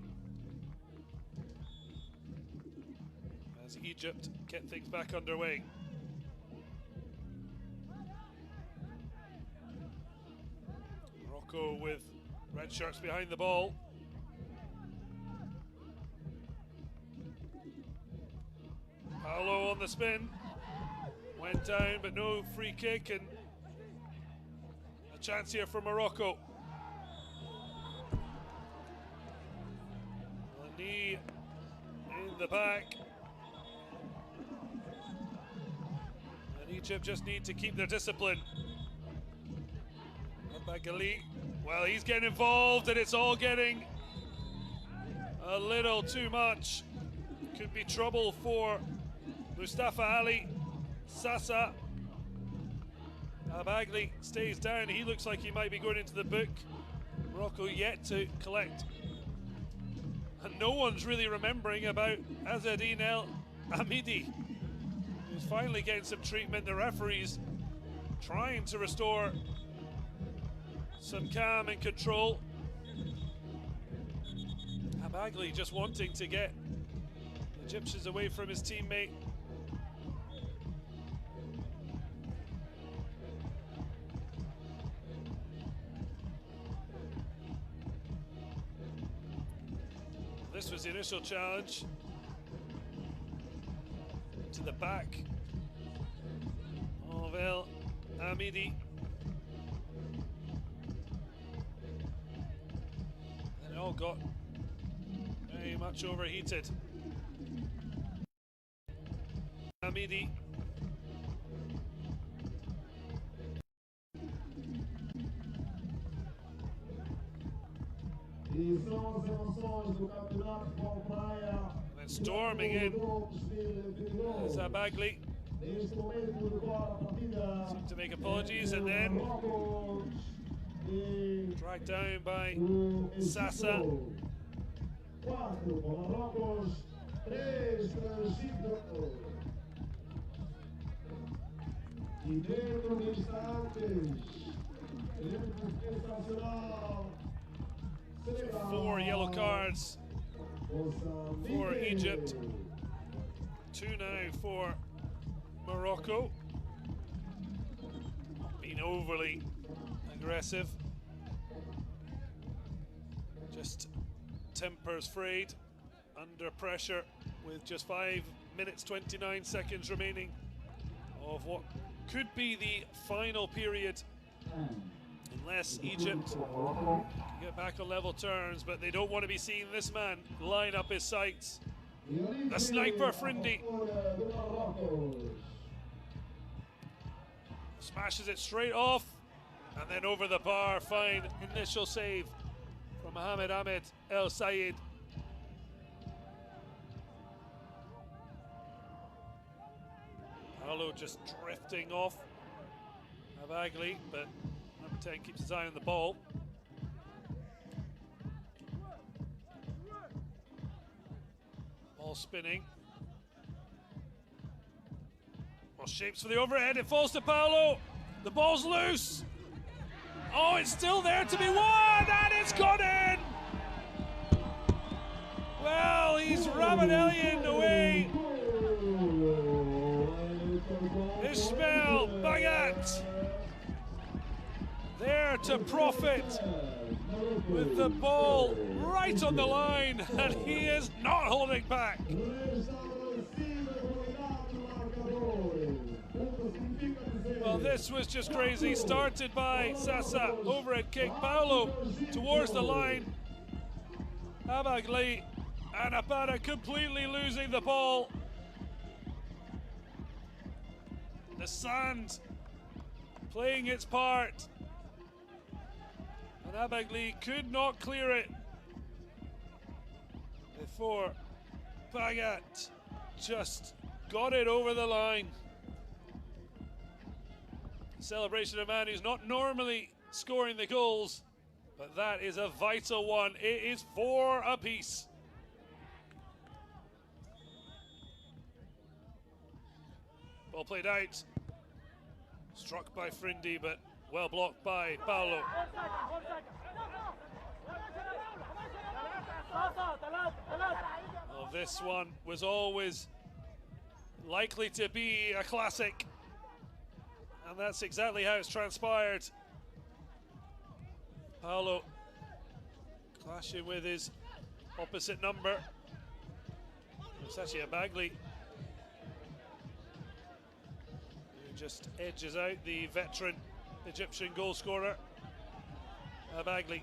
as Egypt get things back underway. Morocco with red shirts behind the ball. Paulo on the spin, went down but no free kick, and a chance here for Morocco. A knee in the back, and Egypt just need to keep their discipline. Bagali, well, he's getting involved and it's all getting a little too much. Could be trouble for Mustafa Ali. Sasa Abagli stays down. He looks like he might be going into the book. Morocco yet to collect. And no one's really remembering about Azzedine El Hamidi, who's finally getting some treatment. The referee's trying to restore some calm and control. Abagli just wanting to get the Egyptians away from his teammate. This was the initial challenge to the back of El Hamidi. And it all got very much overheated. Hamidi. And storming in is Abagli. Seemed to make apologies and then dragged down by Sasa. Four yellow cards for Egypt. 2 now for Morocco. Being overly aggressive. Just tempers frayed under pressure with just 5 minutes 29 seconds remaining of what could be the final period, unless Egypt can get back on level terms, but they don't want to be seeing this man line up his sights. The sniper Frindi smashes it straight off and then over the bar. Fine initial save from Mohamed Ahmed El Sayed. Paolo just drifting off Abagli, but number 10 keeps his eye on the ball. Ball spinning. Well, shapes for the overhead, it falls to Paolo. The ball's loose. Oh, it's still there to be won, and it's gone in! Well, he's Ramadelian away. Ismail Bagat there to profit with the ball right on the line, and he is not holding back. Well, this was just crazy. Started by Sasa, overhead kick, Paolo towards the line. Abagli and Abada completely losing the ball. The sand playing its part. And Abagli could not clear it before Bagat just got it over the line. Celebration of a man who's not normally scoring the goals, but that is a vital one. It is 4 apiece. Ball played out, struck by Frindi, but well blocked by Paolo. Well, this one was always likely to be a classic, and that's exactly how it's transpired. Paolo clashing with his opposite number. It's actually Abagli who just edges out the veteran Egyptian goal scorer. Abagli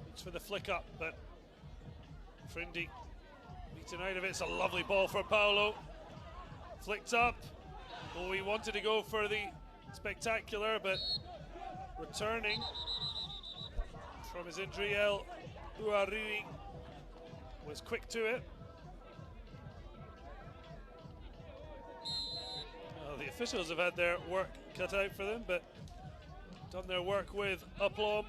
looks for the flick up, but Frindi beaten out of it. It's a lovely ball for Paolo. Flicked up. Oh, he wanted to go for the spectacular, but returning from his injury, El Ouariri was quick to it. Well, the officials have had their work cut out for them, but done their work with aplomb.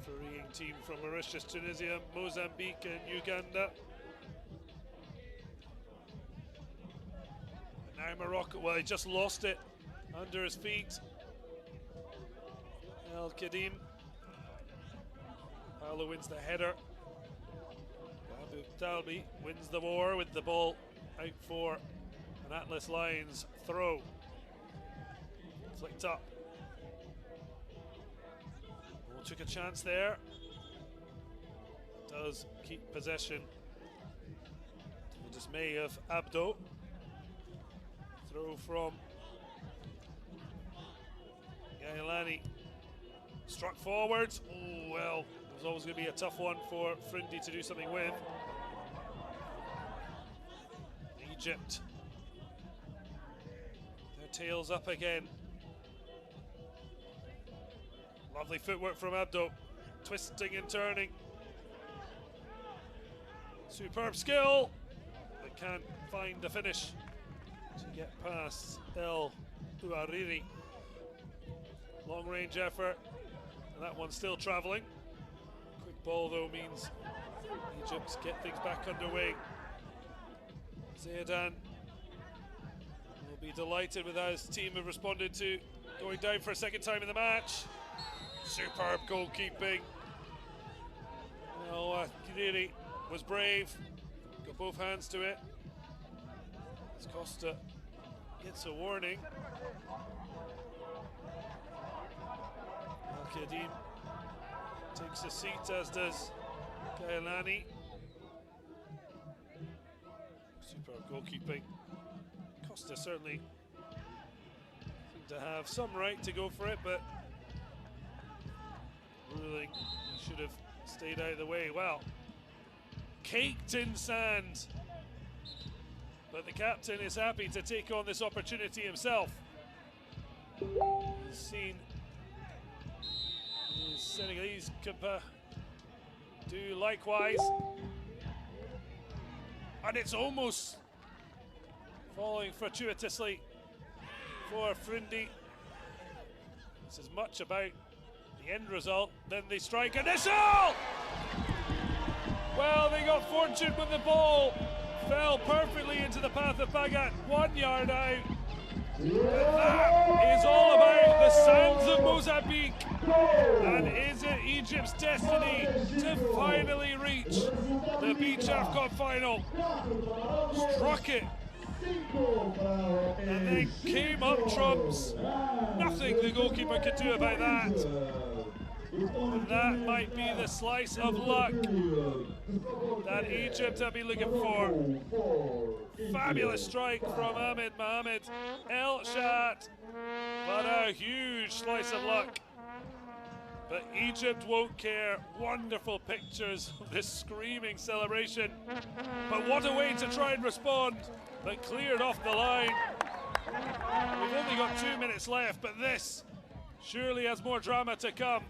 Refereeing team from Mauritius, Tunisia, Mozambique and Uganda. Now Morocco, well, he just lost it under his feet. El Kadim. Paolo wins the header. Abu Talbi wins the war with the ball out for an Atlas Lions throw. Flicked up. Oh, took a chance there. Does keep possession to the dismay of Abdo. Throw from Gailani. Struck forward. Oh, well, it was always going to be a tough one for Frindi to do something with. Egypt. Their tails up again. Lovely footwork from Abdo. Twisting and turning. Superb skill, but can't find the finish to get past El Ouariri. Long range effort. That one's still travelling. Quick ball though means Egypt get things back underway. Zidane will be delighted with how his team have responded to going down for a second time in the match. Superb goalkeeping. Well, Kidiri was brave, got both hands to it. As Costa gets a warning. Al-Qadim takes a seat, as does Gailani. Superb goalkeeping. Costa certainly seemed to have some right to go for it, but ruling he should have stayed out of the way. Well, caked in sand, but the captain is happy to take on this opportunity himself. He's seen his Senegalese compa do likewise, and it's almost falling fortuitously for Frindi. It's as much about the end result than the strike initial! Well, they got fortune when the ball fell perfectly into the path of Pagat, 1 yard out. But that is all about the sands of Mozambique. And is it Egypt's destiny to finally reach the Beach AFCON final? Struck it, and then came up trumps. Nothing the goalkeeper could do about that. And that might be the slice of luck that Egypt have been looking for. Fabulous strike from Ahmed Mohamed El Shat, but a huge slice of luck. But Egypt won't care. Wonderful pictures of this screaming celebration. But what a way to try and respond, but cleared off the line. We've only got 2 minutes left, but this surely has more drama to come.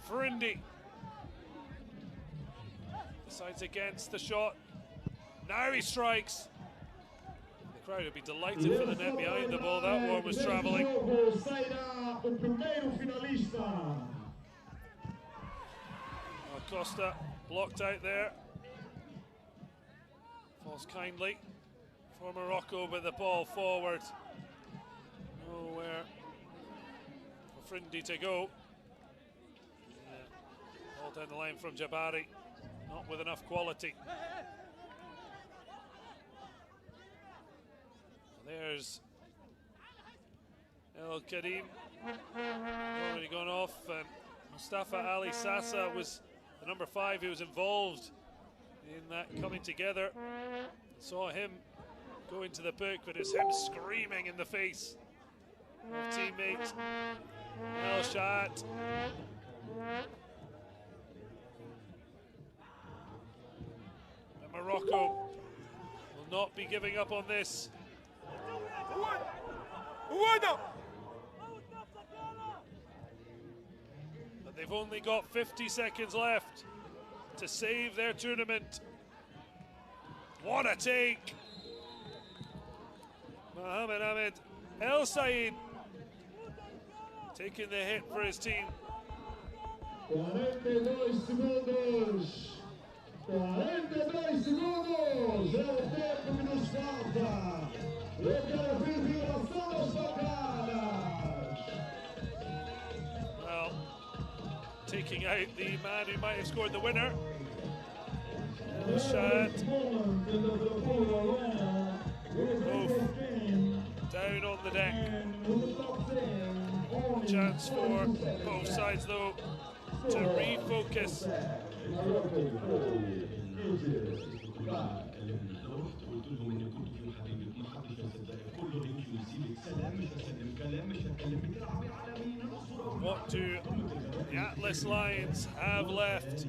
Frindi decides against the shot. Now he strikes. The crowd would be delighted for the net behind the ball. That one was travelling. Costa blocked out there. Falls kindly for Morocco with the ball forward. Nowhere for Frindi to go. All down the line from Jabari, not with enough quality. There's El Kadim, already gone off, and Mustafa Ali Sassa was the number 5 who was involved in that coming together. Saw him go into the book, but it's him screaming in the face of teammate El Shat. Morocco will not be giving up on this. But they've only got 50 seconds left to save their tournament. What a take! Mohamed Ahmed El Said taking the hit for his team. 42 segundos. 42 segundos, é o tempo que nos falta. Eu quero ver vibração das bancadas. Well, taking out the man who might have scored the winner. Shad. Both down on the deck. Chance for both sides though to refocus. What do the Atlas Lions have left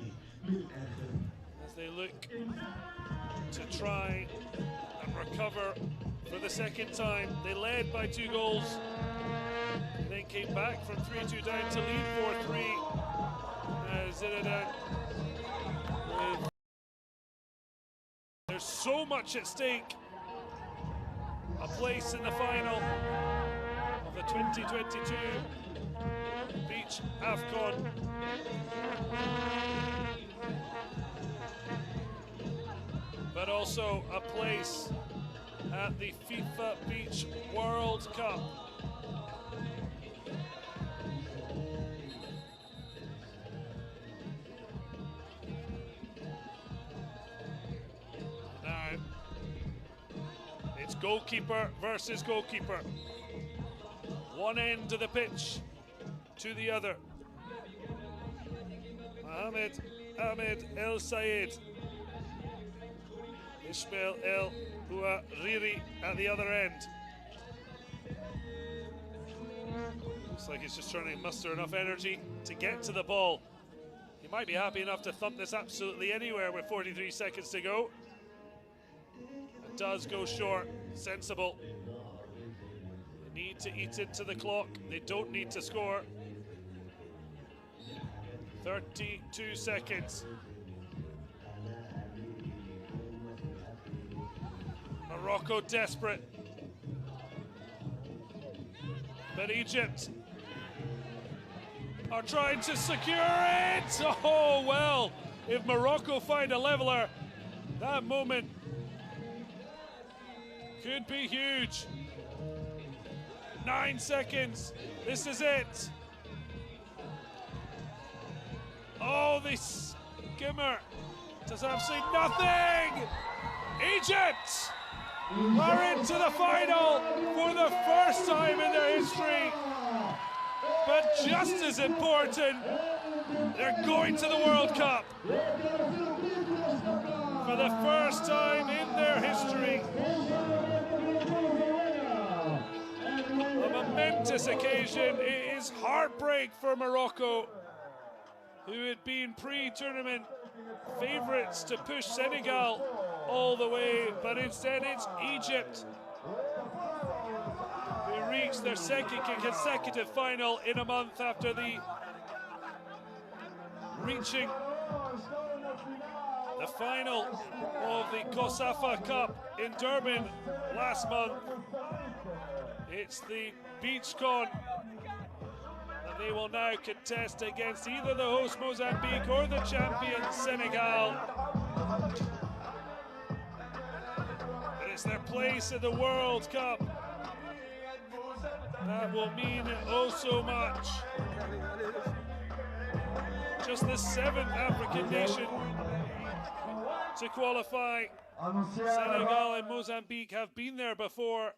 as they look to try and recover for the second time? They led by 2 goals, then came back from 3-2 down to lead 4-3. Zidane with... There's so much at stake. A place in the final of the 2022 Beach AFCON. But also a place at the FIFA Beach World Cup. Now, it's goalkeeper versus goalkeeper. One end of the pitch to the other. Ahmed El Sayed. Ismail El Riri at the other end. Looks like he's just trying to muster enough energy to get to the ball. He might be happy enough to thump this absolutely anywhere with 43 seconds to go. It does go short, sensible. They need to eat into the clock. They don't need to score. 32 seconds. Morocco desperate. But Egypt are trying to secure it. Oh, well, if Morocco find a leveler, that moment could be huge. 9 seconds. This is it. Oh, the skimmer does absolutely nothing. Egypt are into the final for the first time in their history. But just as important, they're going to the World Cup. For the first time in their history. A momentous occasion. It is heartbreak for Morocco, who had been pre-tournament favourites to push Senegal all the way, but instead it's Egypt who reached their second consecutive final in a month after the reaching the final of the COSAFA Cup in Durban last month. It's the BeachCon that they will now contest against either the host Mozambique or the champion Senegal. It's their place in the World Cup. That will mean oh so much. Just the 7th African nation to qualify. Senegal and Mozambique have been there before,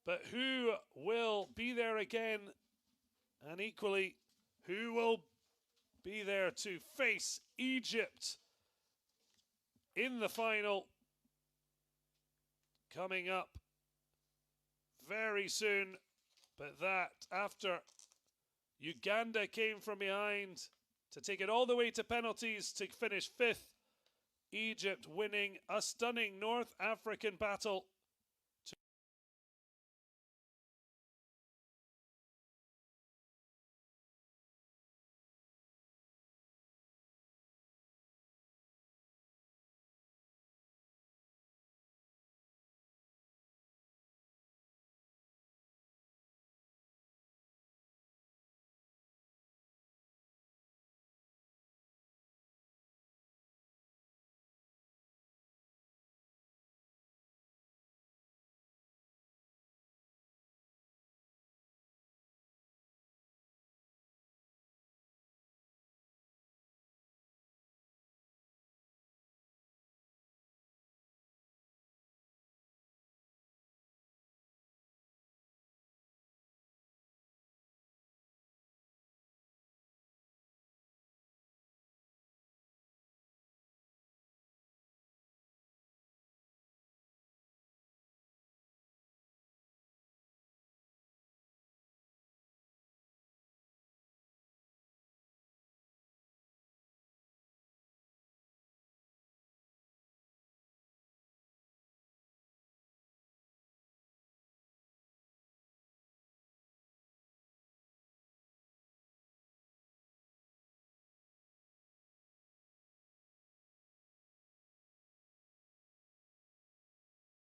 but who will be there again? And equally, who will be there to face Egypt in the final? Coming up very soon, but that after Uganda came from behind to take it all the way to penalties to finish 5th. Egypt winning a stunning North African battle